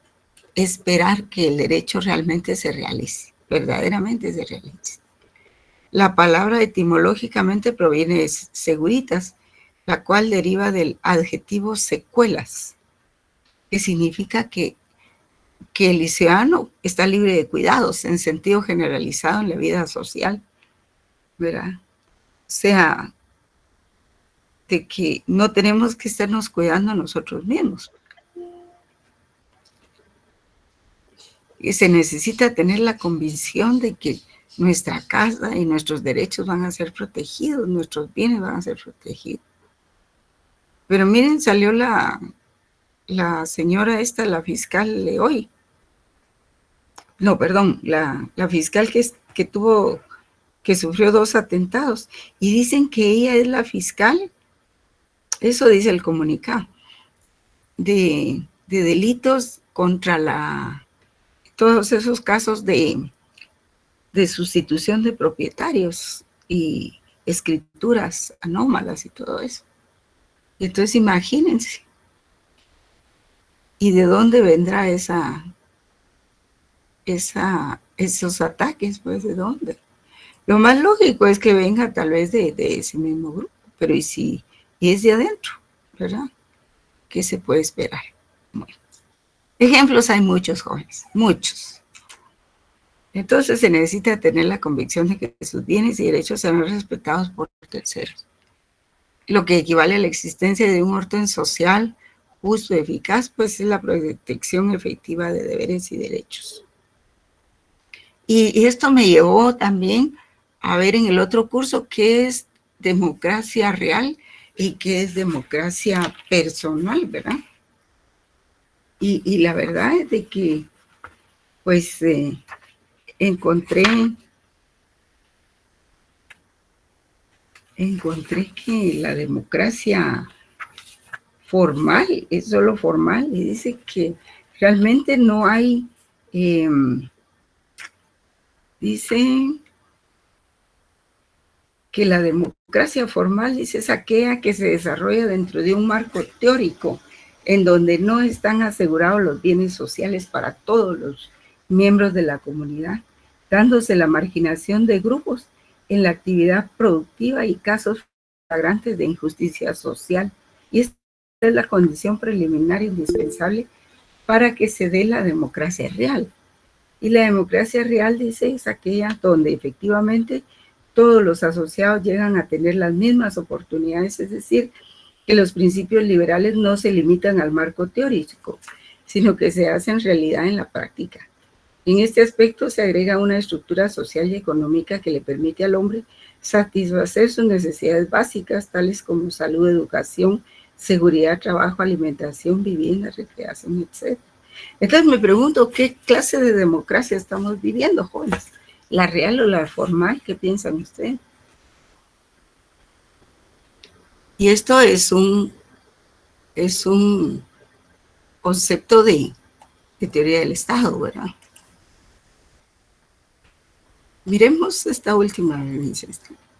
esperar que el derecho realmente se realice, verdaderamente se realice. La palabra etimológicamente proviene de seguritas, la cual deriva del adjetivo secuelas, que significa que el ciudadano está libre de cuidados en sentido generalizado en la vida social, ¿verdad? O sea, de que no tenemos que estarnos cuidando a nosotros mismos. Y se necesita tener la convicción de que nuestra casa y nuestros derechos van a ser protegidos, nuestros bienes van a ser protegidos. Pero miren, salió la señora esta, la fiscal de hoy. No, perdón, la fiscal que sufrió 2 atentados. Y dicen que ella es la fiscal, eso dice el comunicado, de delitos contra todos esos casos de sustitución de propietarios y escrituras anómalas y todo eso. Entonces imagínense, ¿y de dónde vendrá esos ataques? Pues, ¿de dónde? Lo más lógico es que venga tal vez de ese mismo grupo, pero ¿y si es de adentro, verdad? ¿Qué se puede esperar? Bueno, ejemplos hay muchos, jóvenes, muchos. Entonces se necesita tener la convicción de que sus bienes y derechos serán respetados por terceros, lo que equivale a la existencia de un orden social justo y eficaz, pues es la protección efectiva de deberes y derechos. Y esto me llevó también a ver en el otro curso qué es democracia real y qué es democracia personal, ¿verdad? Y la verdad es de que, pues, encontré que la democracia formal es solo formal y dice que realmente no hay, dice que la democracia formal es aquella que se desarrolla dentro de un marco teórico en donde no están asegurados los bienes sociales para todos los miembros de la comunidad, dándose la marginación de grupos en la actividad productiva y casos flagrantes de injusticia social. Y esta es la condición preliminar indispensable para que se dé la democracia real. Y la democracia real, dice, es aquella donde efectivamente todos los asociados llegan a tener las mismas oportunidades, es decir, que los principios liberales no se limitan al marco teórico, sino que se hacen realidad en la práctica. En este aspecto se agrega una estructura social y económica que le permite al hombre satisfacer sus necesidades básicas, tales como salud, educación, seguridad, trabajo, alimentación, vivienda, recreación, etc. Entonces me pregunto, ¿qué clase de democracia estamos viviendo, jóvenes? ¿La real o la formal? ¿Qué piensan ustedes? Y esto es un concepto de teoría del Estado, ¿verdad? Miremos esta última vez,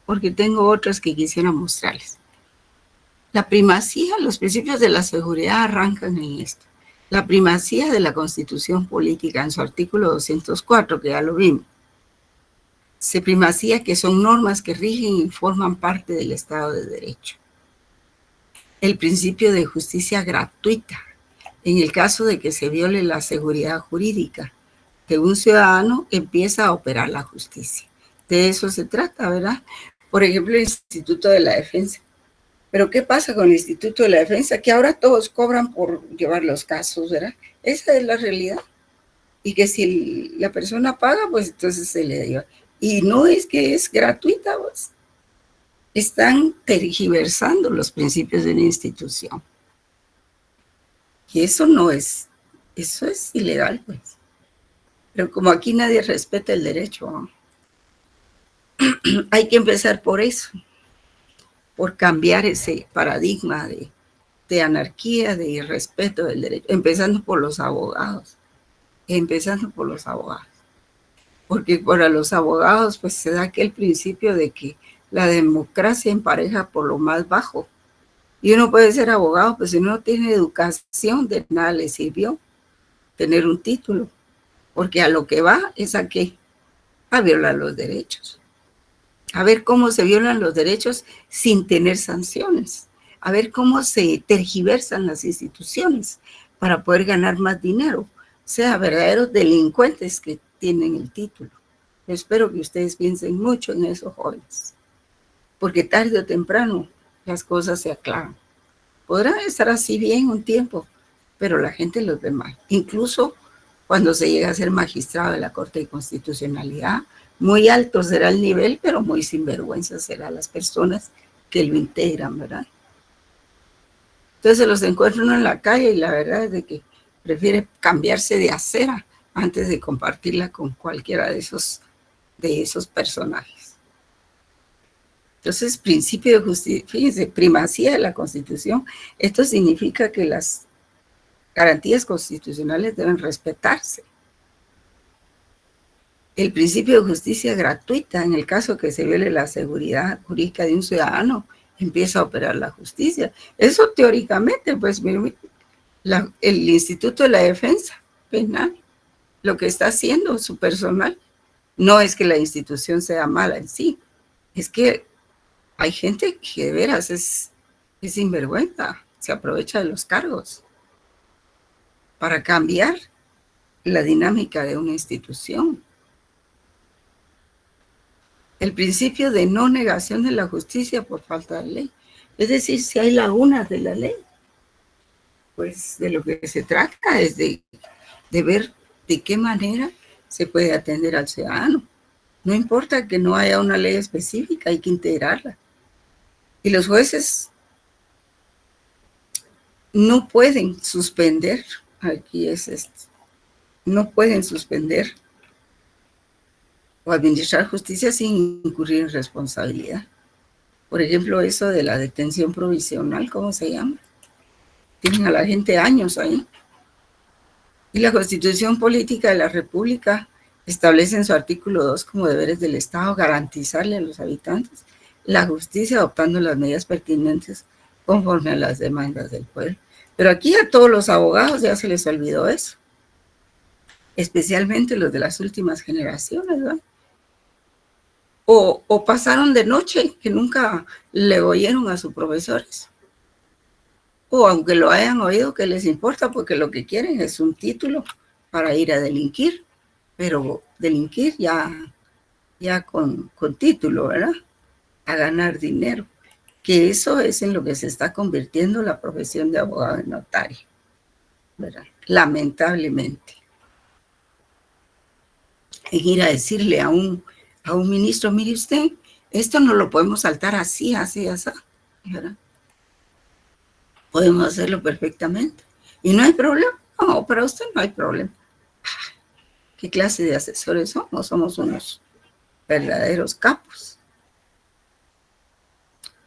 porque tengo otras que quisiera mostrarles. La primacía, los principios de la seguridad arrancan en esto. La primacía de la Constitución Política en su artículo 204, que ya lo vimos. Se primacía que son normas que rigen y forman parte del Estado de Derecho. El principio de justicia gratuita, en el caso de que se viole la seguridad jurídica de un ciudadano, empieza a operar la justicia. De eso se trata, ¿verdad? Por ejemplo, el Instituto de la Defensa. Pero ¿qué pasa con el Instituto de la Defensa? Que ahora todos cobran por llevar los casos, ¿verdad? Esa es la realidad. Y que si la persona paga, pues entonces se le lleva. Y no es que es gratuita, pues. Están tergiversando los principios de una institución. Y eso no es, eso es ilegal, pues. Pero como aquí nadie respeta el derecho, ¿no? Hay que empezar por eso, por cambiar ese paradigma de anarquía, de irrespeto del derecho, empezando por los abogados, porque para los abogados pues se da aquel principio de que la democracia empareja por lo más bajo, y uno puede ser abogado, pues si no tiene educación, de nada le sirvió tener un título, porque a lo que va es a qué, a violar los derechos, a ver cómo se violan los derechos sin tener sanciones, a ver cómo se tergiversan las instituciones para poder ganar más dinero, o sea, verdaderos delincuentes que tienen el título. Yo espero que ustedes piensen mucho en eso, jóvenes, porque tarde o temprano las cosas se aclaran. Podrán estar así bien un tiempo, pero la gente los ve mal. Incluso cuando se llega a ser magistrado de la Corte de Constitucionalidad, muy alto será el nivel, pero muy sinvergüenza serán las personas que lo integran, ¿verdad? Entonces se los encuentra uno en la calle y la verdad es de que prefiere cambiarse de acera antes de compartirla con cualquiera de esos personajes. Entonces, principio de justicia, fíjense, primacía de la Constitución, esto significa que las garantías constitucionales deben respetarse. El principio de justicia gratuita, en el caso que se viole la seguridad jurídica de un ciudadano, empieza a operar la justicia. Eso teóricamente, pues, el Instituto de la Defensa Penal, lo que está haciendo su personal No es que la institución sea mala en sí, es que hay gente que de veras es sinvergüenza, se aprovecha de los cargos para cambiar la dinámica de una institución. El principio de no negación de la justicia por falta de ley. Es decir, si hay lagunas de la ley, pues de lo que se trata es de ver de qué manera se puede atender al ciudadano. No importa que no haya una ley específica, hay que integrarla. Y los jueces no pueden suspender, aquí es esto, no pueden suspender o administrar justicia sin incurrir en responsabilidad. Por ejemplo, eso de la detención provisional, ¿cómo se llama? Tienen a la gente años ahí. Y la Constitución Política de la República establece en su artículo 2 como deberes del Estado garantizarle a los habitantes la justicia adoptando las medidas pertinentes conforme a las demandas del pueblo. Pero aquí a todos los abogados ya se les olvidó eso, especialmente los de las últimas generaciones, ¿verdad? O pasaron de noche, que nunca le oyeron a sus profesores. O aunque lo hayan oído, ¿qué les importa? Porque lo que quieren es un título para ir a delinquir, pero delinquir ya con título, ¿verdad? A ganar dinero. Que eso es en lo que se está convirtiendo la profesión de abogado y notario, ¿verdad? Lamentablemente. En ir a decirle a un ministro, mire usted, esto no lo podemos saltar así, ¿verdad? Podemos hacerlo perfectamente. ¿Y no hay problema? No, para usted no hay problema. ¿Qué clase de asesores somos? Somos unos verdaderos capos.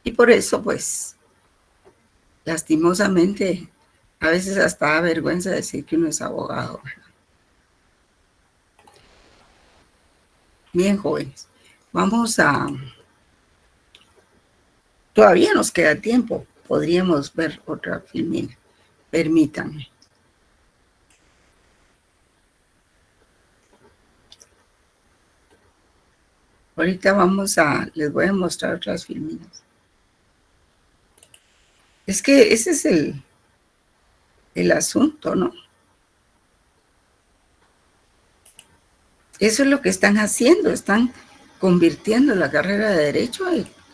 Y por eso, pues, lastimosamente, a veces hasta da vergüenza decir que uno es abogado, ¿verdad? Bien, jóvenes, vamos a... Todavía nos queda tiempo, podríamos ver otra filmina, permítanme. Ahorita les voy a mostrar otras filminas. Es que ese es el asunto, ¿no? Eso es lo que están haciendo, están convirtiendo la carrera de Derecho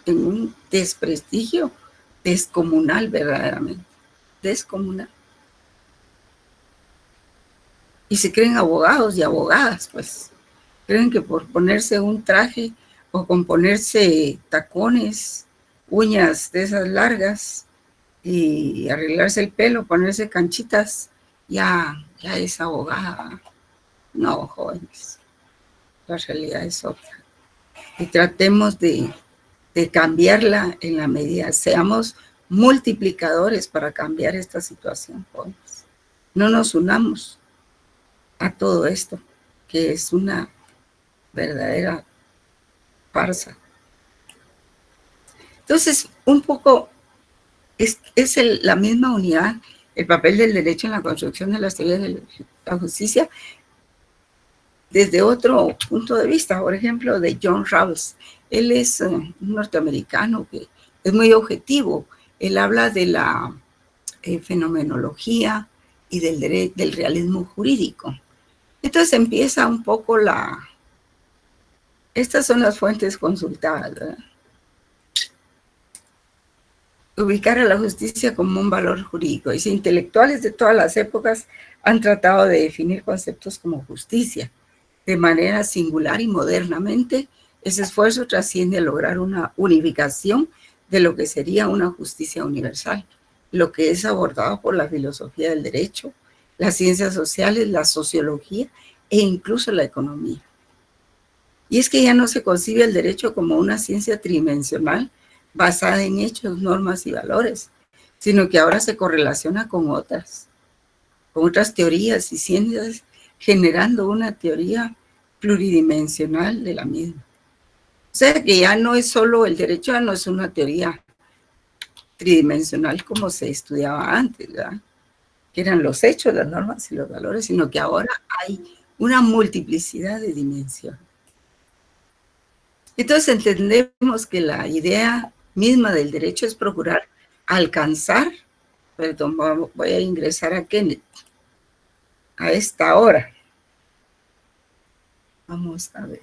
en un desprestigio descomunal, verdaderamente, descomunal. Y se creen abogados y abogadas, pues. Creen que por ponerse un traje o con ponerse tacones, uñas de esas largas y arreglarse el pelo, ponerse canchitas, ya es abogada. No, jóvenes, la realidad es otra. Y tratemos de cambiarla en la medida, seamos multiplicadores para cambiar esta situación, jóvenes. No nos unamos a todo esto, que es una verdadera farsa. Entonces, un poco es la misma unidad, el papel del derecho en la construcción de las teorías de la justicia, desde otro punto de vista, por ejemplo, de John Rawls. Él es un norteamericano que es muy objetivo. Él habla de la fenomenología y del realismo jurídico. Entonces empieza un poco estas son las fuentes consultadas, ¿verdad? Ubicar a la justicia como un valor jurídico. Dice, intelectuales de todas las épocas han tratado de definir conceptos como justicia. De manera singular y modernamente, ese esfuerzo trasciende a lograr una unificación de lo que sería una justicia universal, lo que es abordado por la filosofía del derecho, las ciencias sociales, la sociología e incluso la economía. Y es que ya no se concibe el derecho como una ciencia tridimensional basada en hechos, normas y valores, sino que ahora se correlaciona con otras teorías y ciencias, generando una teoría pluridimensional de la misma. O sea que ya no es solo el derecho, ya no es una teoría tridimensional como se estudiaba antes, ¿verdad? Que eran los hechos, las normas y los valores, sino que ahora hay una multiplicidad de dimensiones. Entonces entendemos que la idea misma del derecho es procurar alcanzar, perdón, voy a ingresar a Kenneth a esta hora. Vamos a ver.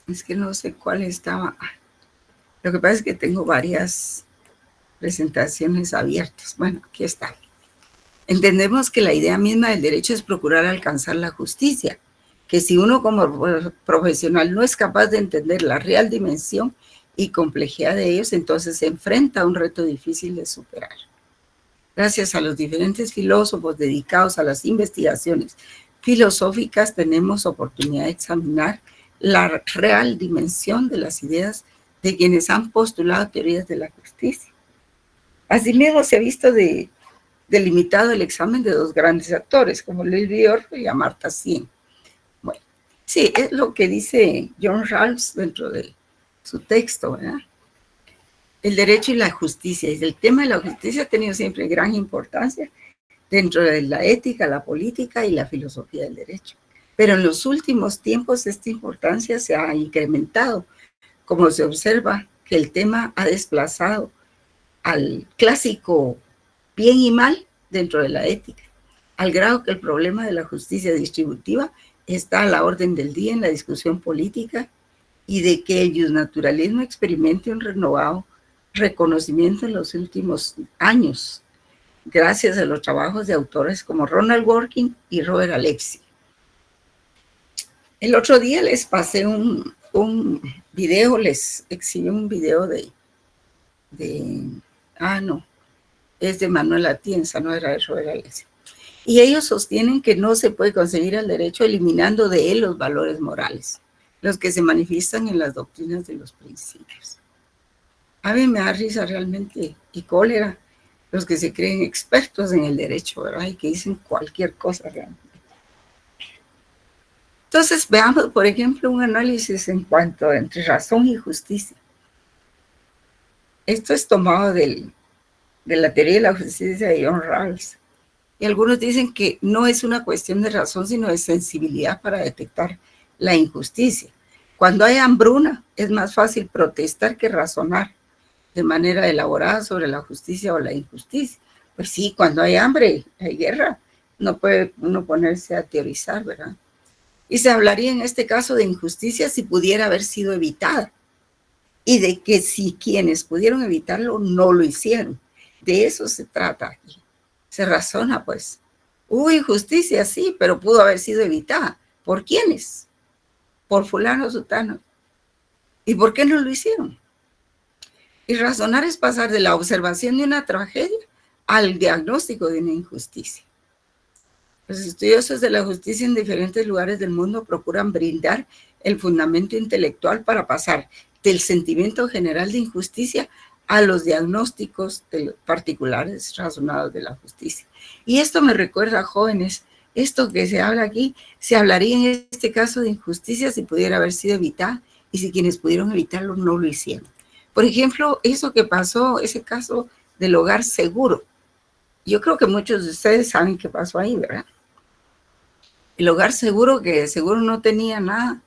Es que no sé cuál estaba. Lo que pasa es que tengo varias presentaciones abiertas. Bueno, aquí está. Entendemos que la idea misma del derecho es procurar alcanzar la justicia, que si uno como profesional no es capaz de entender la real dimensión y complejidad de ellos, entonces se enfrenta a un reto difícil de superar. Gracias a los diferentes filósofos dedicados a las investigaciones filosóficas, tenemos oportunidad de examinar la real dimensión de las ideas de quienes han postulado teorías de la justicia. Asimismo, se ha visto delimitado el examen de dos grandes actores, como Luis Biorro y Amartya Sen. Bueno, sí, es lo que dice John Rawls dentro de su texto, ¿verdad? El derecho y la justicia. Y el tema de la justicia ha tenido siempre gran importancia dentro de la ética, la política y la filosofía del derecho. Pero en los últimos tiempos esta importancia se ha incrementado, como se observa que el tema ha desplazado al clásico bien y mal dentro de la ética, al grado que el problema de la justicia distributiva está a la orden del día en la discusión política y de que el justnaturalismo experimente un renovado reconocimiento en los últimos años, gracias a los trabajos de autores como Ronald Dworkin y Robert Alexy. El otro día les pasé un video, les exhibí un video es de Manuel Atienza, no era de Robert Alexy. Y ellos sostienen que no se puede conseguir el derecho eliminando de él los valores morales, los que se manifiestan en las doctrinas de los principios. A mí me da risa realmente y cólera los que se creen expertos en el derecho, ¿verdad? Y que dicen cualquier cosa realmente. Entonces, veamos, por ejemplo, un análisis en cuanto entre razón y justicia. Esto es tomado de la teoría de la justicia de John Rawls. Y algunos dicen que no es una cuestión de razón, sino de sensibilidad para detectar la injusticia. Cuando hay hambruna, es más fácil protestar que razonar de manera elaborada sobre la justicia o la injusticia. Pues sí, cuando hay hambre, hay guerra, no puede uno ponerse a teorizar, ¿verdad? Y se hablaría en este caso de injusticia si pudiera haber sido evitada, y de que si quienes pudieron evitarlo no lo hicieron. De eso se trata aquí. Se razona, pues. Hubo injusticia, sí, pero pudo haber sido evitada. ¿Por quiénes? Por fulano, sutano. ¿Y por qué no lo hicieron? Y razonar es pasar de la observación de una tragedia al diagnóstico de una injusticia. Los estudiosos de la justicia en diferentes lugares del mundo procuran brindar el fundamento intelectual para pasar del sentimiento general de injusticia a los diagnósticos de los particulares razonados de la justicia. Y esto me recuerda, jóvenes, esto que se habla aquí, se hablaría en este caso de injusticia si pudiera haber sido evitada y si quienes pudieron evitarlo no lo hicieron. Por ejemplo, eso que pasó, ese caso del hogar seguro. Yo creo que muchos de ustedes saben qué pasó ahí, ¿verdad? El hogar seguro, que seguro no tenía nada,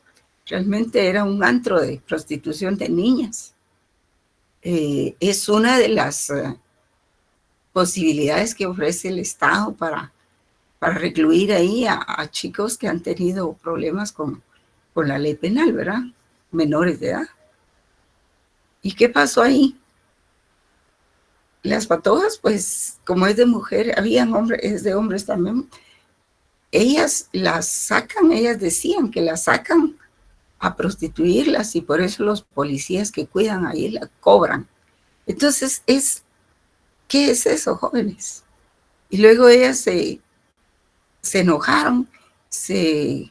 realmente era un antro de prostitución de niñas. Es una de las posibilidades que ofrece el Estado para recluir ahí a chicos que han tenido problemas con la ley penal, ¿verdad? Menores de edad. ¿Y qué pasó ahí? Las patojas, pues, como es de mujer, habían hombres, es de hombres también. Ellas las sacan, ellas decían que las sacan a prostituirlas y por eso los policías que cuidan ahí la cobran. Entonces, ¿qué es eso, jóvenes? Y luego ellas se enojaron, se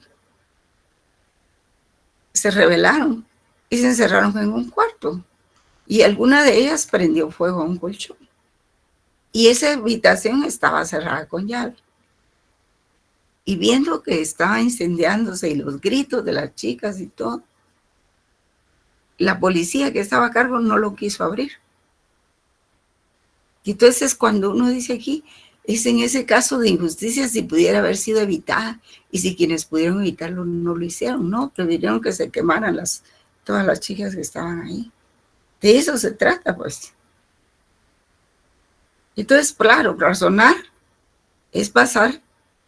rebelaron y se encerraron en un cuarto. Y alguna de ellas prendió fuego a un colchón. Y esa habitación estaba cerrada con llave. Y viendo que estaba incendiándose y los gritos de las chicas y todo, la policía que estaba a cargo no lo quiso abrir. Y entonces cuando uno dice aquí, es en ese caso de injusticia si pudiera haber sido evitada y si quienes pudieron evitarlo no lo hicieron, no, prefirieron que se quemaran todas las chicas que estaban ahí. De eso se trata, pues. Entonces, claro, razonar es pasar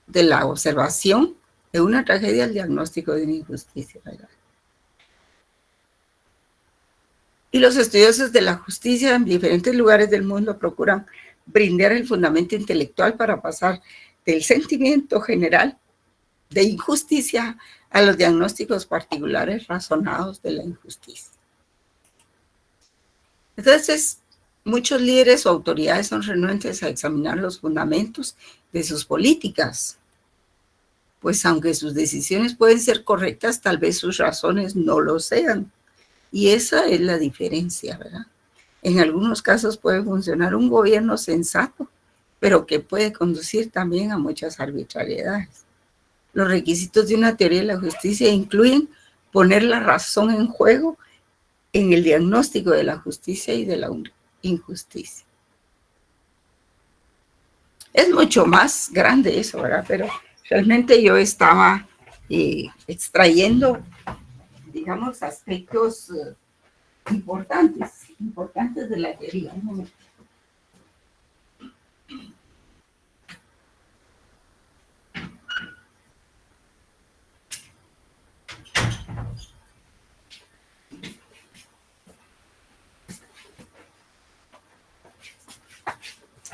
de la observación de una tragedia al diagnóstico de una injusticia, ¿verdad? Y los estudiosos de la justicia en diferentes lugares del mundo procuran brindar el fundamento intelectual para pasar del sentimiento general de injusticia a los diagnósticos particulares razonados de la injusticia. Entonces, muchos líderes o autoridades son renuentes a examinar los fundamentos de sus políticas, pues aunque sus decisiones pueden ser correctas, tal vez sus razones no lo sean. Y esa es la diferencia, ¿verdad? En algunos casos puede funcionar un gobierno sensato, pero que puede conducir también a muchas arbitrariedades. Los requisitos de una teoría de la justicia incluyen poner la razón en juego en el diagnóstico de la justicia y de la injusticia. Es mucho más grande eso, ¿verdad? Pero realmente yo estaba extrayendo, digamos, aspectos importantes de la teoría. Un momento.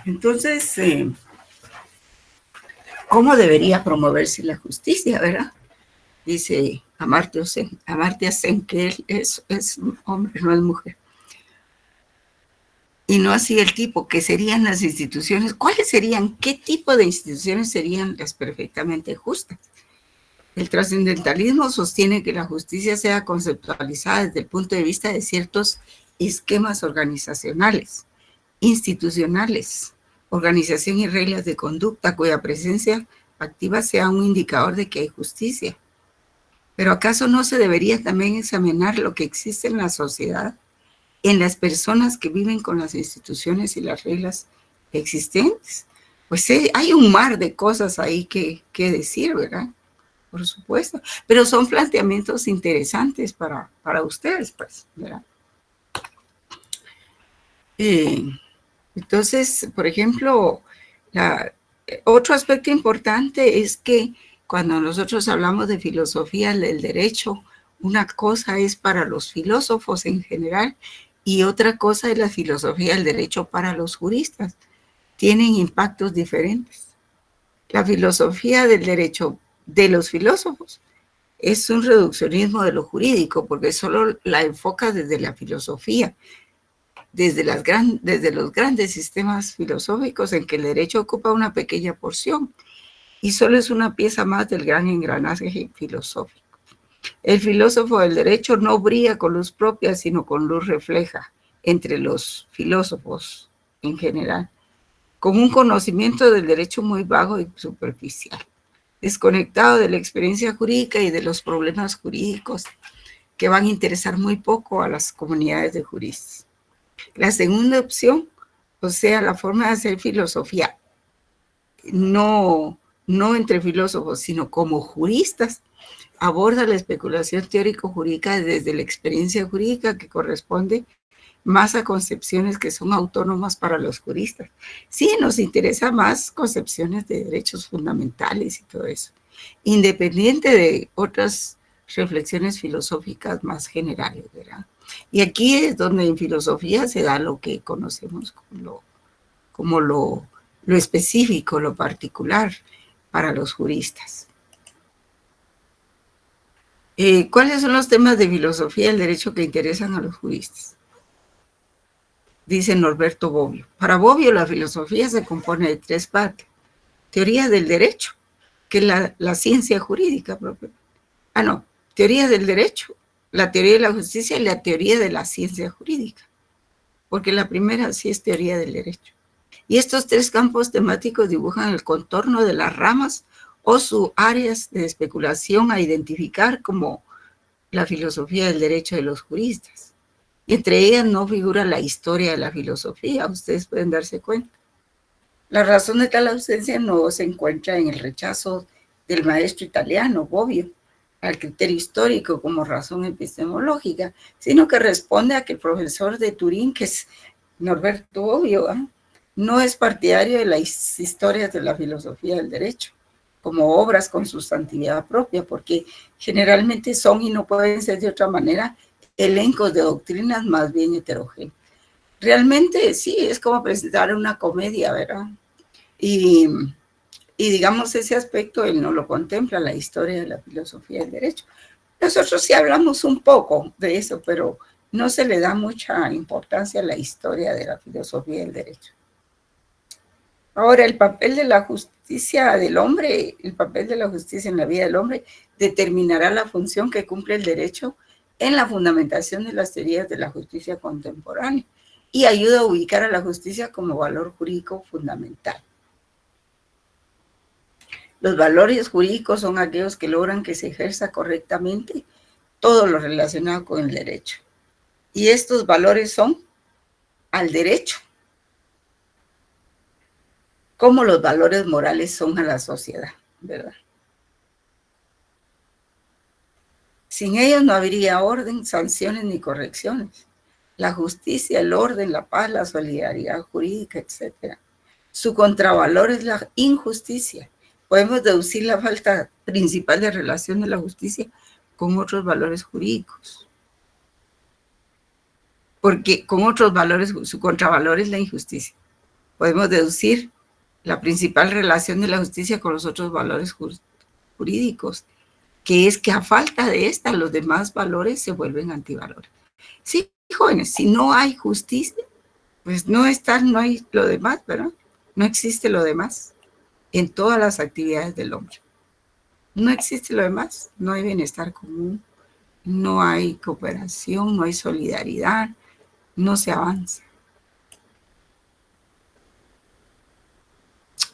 Entonces, ¿cómo debería promoverse la justicia, verdad? Dice Amartya Sen que él es hombre, no es mujer. Y no así el tipo, que serían las instituciones. ¿Cuáles serían? ¿Qué tipo de instituciones serían las perfectamente justas? El trascendentalismo sostiene que la justicia sea conceptualizada desde el punto de vista de ciertos esquemas organizacionales, institucionales, organización y reglas de conducta cuya presencia activa sea un indicador de que hay justicia. Pero ¿acaso no se debería también examinar lo que existe en la sociedad, en las personas que viven con las instituciones y las reglas existentes? Pues hay un mar de cosas ahí que decir, ¿verdad? Por supuesto. Pero son planteamientos interesantes para ustedes, pues, ¿verdad? Entonces, por ejemplo, otro aspecto importante es que cuando nosotros hablamos de filosofía del derecho, una cosa es para los filósofos en general y otra cosa es la filosofía del derecho para los juristas. Tienen impactos diferentes. La filosofía del derecho de los filósofos es un reduccionismo de lo jurídico porque solo la enfoca desde la filosofía, desde los grandes sistemas filosóficos en que el derecho ocupa una pequeña porción y solo es una pieza más del gran engranaje filosófico. El filósofo del derecho no brilla con luz propia, sino con luz refleja entre los filósofos en general, con un conocimiento del derecho muy vago y superficial, desconectado de la experiencia jurídica y de los problemas jurídicos que van a interesar muy poco a las comunidades de juristas. La segunda opción, o sea, la forma de hacer filosofía, no entre filósofos, sino como juristas, aborda la especulación teórico-jurídica desde la experiencia jurídica que corresponde más a concepciones que son autónomas para los juristas. Sí, nos interesa más concepciones de derechos fundamentales y todo eso, independiente de otras reflexiones filosóficas más generales, ¿verdad? Y aquí es donde en filosofía se da lo que conocemos como lo específico, lo particular para los juristas. ¿Cuáles son los temas de filosofía del derecho que interesan a los juristas? Dice Norberto Bobbio. Para Bobbio, la filosofía se compone de tres partes. Teoría del derecho, que es la ciencia jurídica propia. Teoría del derecho, la teoría de la justicia y la teoría de la ciencia jurídica. Porque la primera sí es teoría del derecho. Y estos tres campos temáticos dibujan el contorno de las ramas o sus áreas de especulación a identificar como la filosofía del derecho de los juristas. Entre ellas no figura la historia de la filosofía, ustedes pueden darse cuenta. La razón de tal ausencia no se encuentra en el rechazo del maestro italiano, Bobbio, al criterio histórico como razón epistemológica, sino que responde a que el profesor de Turín, que es Norberto Bobbio, no es partidario de las historias de la filosofía del derecho como obras con sustantividad propia, porque generalmente son y no pueden ser de otra manera elencos de doctrinas más bien heterogéneas. Realmente sí, es como presentar una comedia, ¿verdad? Y digamos, ese aspecto él no lo contempla, la historia de la filosofía del derecho. Nosotros sí hablamos un poco de eso, pero no se le da mucha importancia a la historia de la filosofía del derecho. Ahora, el papel de la justicia del hombre, el papel de la justicia en la vida del hombre, determinará la función que cumple el derecho en la fundamentación de las teorías de la justicia contemporánea y ayuda a ubicar a la justicia como valor jurídico fundamental. Los valores jurídicos son aquellos que logran que se ejerza correctamente todo lo relacionado con el derecho. Y estos valores son al derecho, como los valores morales son a la sociedad, ¿verdad? Sin ellos no habría orden, sanciones ni correcciones. La justicia, el orden, la paz, la solidaridad jurídica, etc. Su contravalor es la injusticia. Podemos deducir la falta principal de relación de la justicia con otros valores jurídicos. Porque con otros valores, su contravalor es la injusticia. Podemos deducir la principal relación de la justicia con los otros valores jurídicos, que es que a falta de esta, los demás valores se vuelven antivalores. Sí, jóvenes, si no hay justicia, pues no hay lo demás, ¿verdad? No existe lo demás en todas las actividades del hombre. No existe lo demás, no hay bienestar común, no hay cooperación, no hay solidaridad, no se avanza.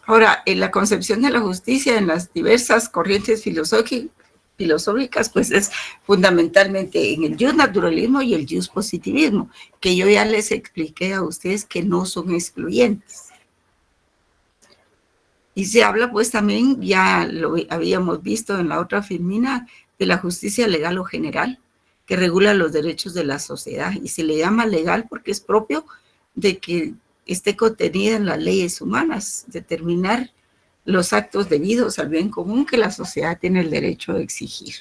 Ahora, en la concepción de la justicia en las diversas corrientes filosóficas, pues es fundamentalmente en el justnaturalismo y el justpositivismo, que yo ya les expliqué a ustedes que no son excluyentes. Y se habla pues también, ya lo habíamos visto en la otra filmina, de la justicia legal o general, que regula los derechos de la sociedad, y se le llama legal porque es propio de que esté contenida en las leyes humanas, determinar los actos debidos al bien común que la sociedad tiene el derecho de exigir.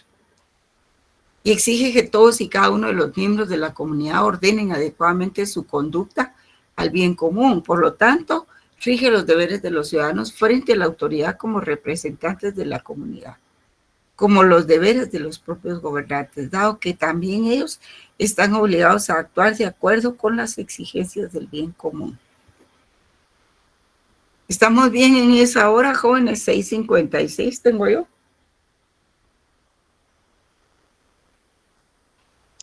Y exige que todos y cada uno de los miembros de la comunidad ordenen adecuadamente su conducta al bien común. Por lo tanto, rige los deberes de los ciudadanos frente a la autoridad como representantes de la comunidad, como los deberes de los propios gobernantes, dado que también ellos están obligados a actuar de acuerdo con las exigencias del bien común. ¿Estamos bien en esa hora, jóvenes? 6:56 tengo yo.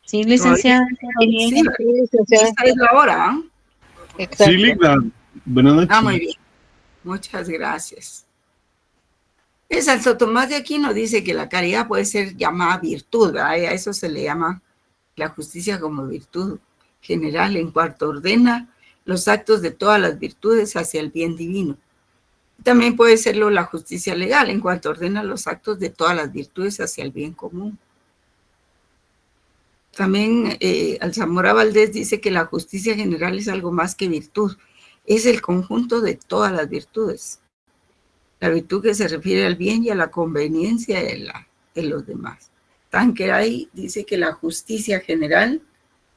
Sí, licenciada. Sí, esta es la hora, ¿eh? Sí, Ligda. Buenas noches. Muy bien. Muchas gracias. Santo Tomás de Aquino dice que la caridad puede ser llamada virtud, ¿verdad? A eso se le llama la justicia como virtud general, en cuanto ordena los actos de todas las virtudes hacia el bien divino. También puede serlo la justicia legal, en cuanto ordena los actos de todas las virtudes hacia el bien común. También Alzamora Valdés dice que la justicia general es algo más que virtud, es el conjunto de todas las virtudes. La virtud que se refiere al bien y a la conveniencia de los demás. Tanqueray dice que la justicia general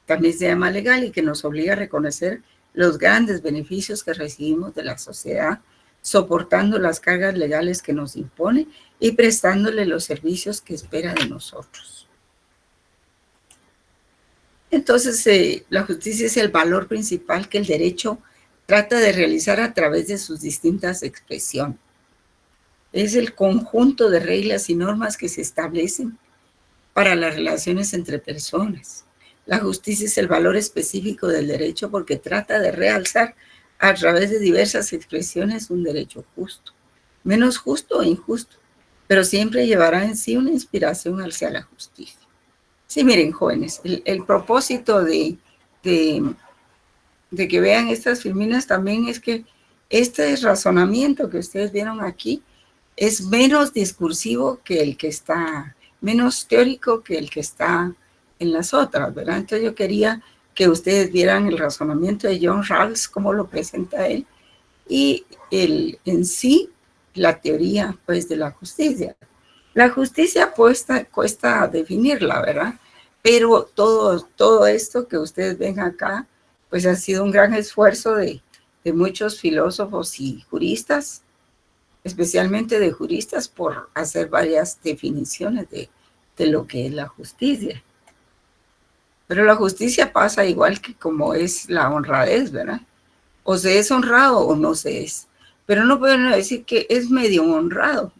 también se llama legal y que nos obliga a reconocer los grandes beneficios que recibimos de la sociedad, soportando las cargas legales que nos impone y prestándole los servicios que espera de nosotros. Entonces, la justicia es el valor principal que el derecho trata de realizar a través de sus distintas expresiones. Es el conjunto de reglas y normas que se establecen para las relaciones entre personas. La justicia es el valor específico del derecho porque trata de realzar a través de diversas expresiones un derecho justo, menos justo o injusto, pero siempre llevará en sí una inspiración hacia la justicia. Sí, miren, jóvenes, el propósito de que vean estas filminas también es que este razonamiento que ustedes vieron aquí es menos discursivo que el que está, menos teórico que el que está en las otras, ¿verdad? Entonces yo quería que ustedes vieran el razonamiento de John Rawls, cómo lo presenta él, y en sí la teoría, pues, de la justicia. La justicia cuesta definirla, ¿verdad? Pero todo esto que ustedes ven acá, pues ha sido un gran esfuerzo de muchos filósofos y juristas, especialmente de juristas, por hacer varias definiciones de lo que es la justicia. Pero la justicia pasa igual que como es la honradez, ¿verdad? O se es honrado o no se es. Pero no pueden decir que es medio honrado,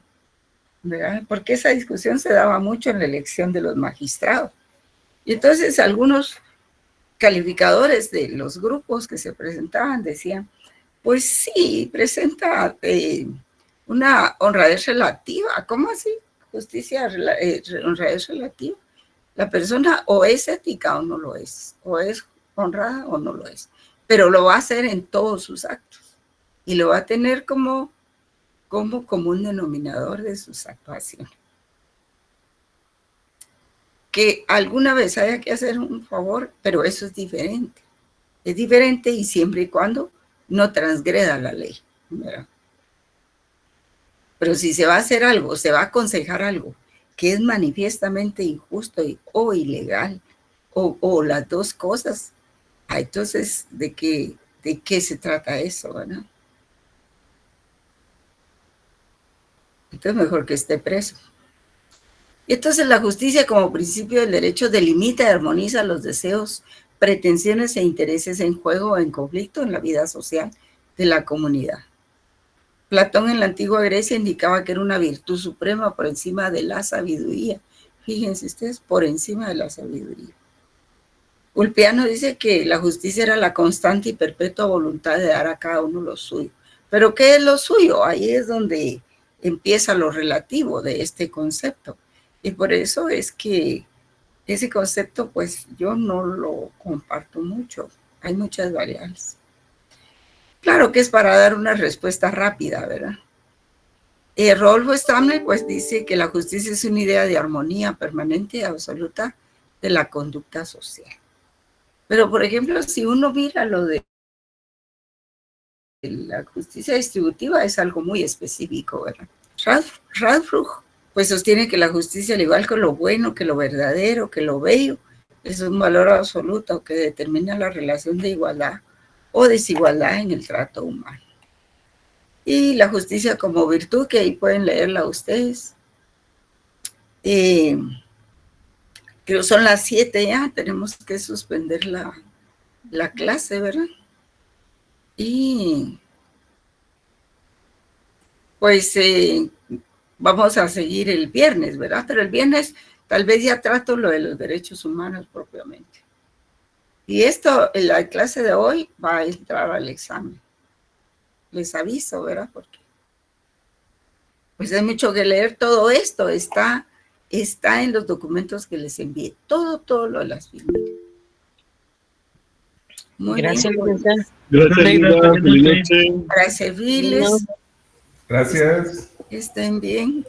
¿verdad? Porque esa discusión se daba mucho en la elección de los magistrados. Y entonces algunos calificadores de los grupos que se presentaban decían, pues sí, presenta una honradez relativa. ¿Cómo así? Justicia, honradez relativa. La persona o es ética o no lo es, o es honrada o no lo es, pero lo va a hacer en todos sus actos y lo va a tener como común denominador de sus actuaciones. Que alguna vez haya que hacer un favor, pero eso es diferente. Es diferente y siempre y cuando no transgreda la ley, ¿verdad? Pero si se va a hacer algo, se va a aconsejar algo que es manifiestamente injusto o ilegal, o las dos cosas, entonces, ¿de qué se trata eso, verdad? Entonces, mejor que esté preso. Y entonces la justicia como principio del derecho delimita y armoniza los deseos, pretensiones e intereses en juego o en conflicto en la vida social de la comunidad. Platón en la antigua Grecia indicaba que era una virtud suprema por encima de la sabiduría. Fíjense ustedes, por encima de la sabiduría. Ulpiano dice que la justicia era la constante y perpetua voluntad de dar a cada uno lo suyo. ¿Pero qué es lo suyo? Ahí es donde empieza lo relativo de este concepto. Y por eso es que ese concepto, pues yo no lo comparto mucho. Hay muchas variables. Claro que es para dar una respuesta rápida, ¿verdad? Rodolfo Stamler, pues dice que la justicia es una idea de armonía permanente y absoluta de la conducta social. Pero, por ejemplo, si uno mira lo de la justicia distributiva, es algo muy específico, ¿verdad? Radbruch, pues sostiene que la justicia, al igual que lo bueno, que lo verdadero, que lo bello, es un valor absoluto que determina la relación de igualdad o desigualdad en el trato humano. Y la justicia como virtud, que ahí pueden leerla ustedes. Creo que son las 7 ya, tenemos que suspender la clase, ¿verdad? Y pues vamos a seguir el viernes, ¿verdad? Pero el viernes tal vez ya trato lo de los derechos humanos propiamente. Y esto, en la clase de hoy, va a entrar al examen. Les aviso, ¿verdad? Porque pues hay mucho que leer. Todo esto está en los documentos que les envié. Todo lo de las filiales. Muy Gracias, bien. Gracias, feliz noche. Para servirles. Gracias. Que estén bien.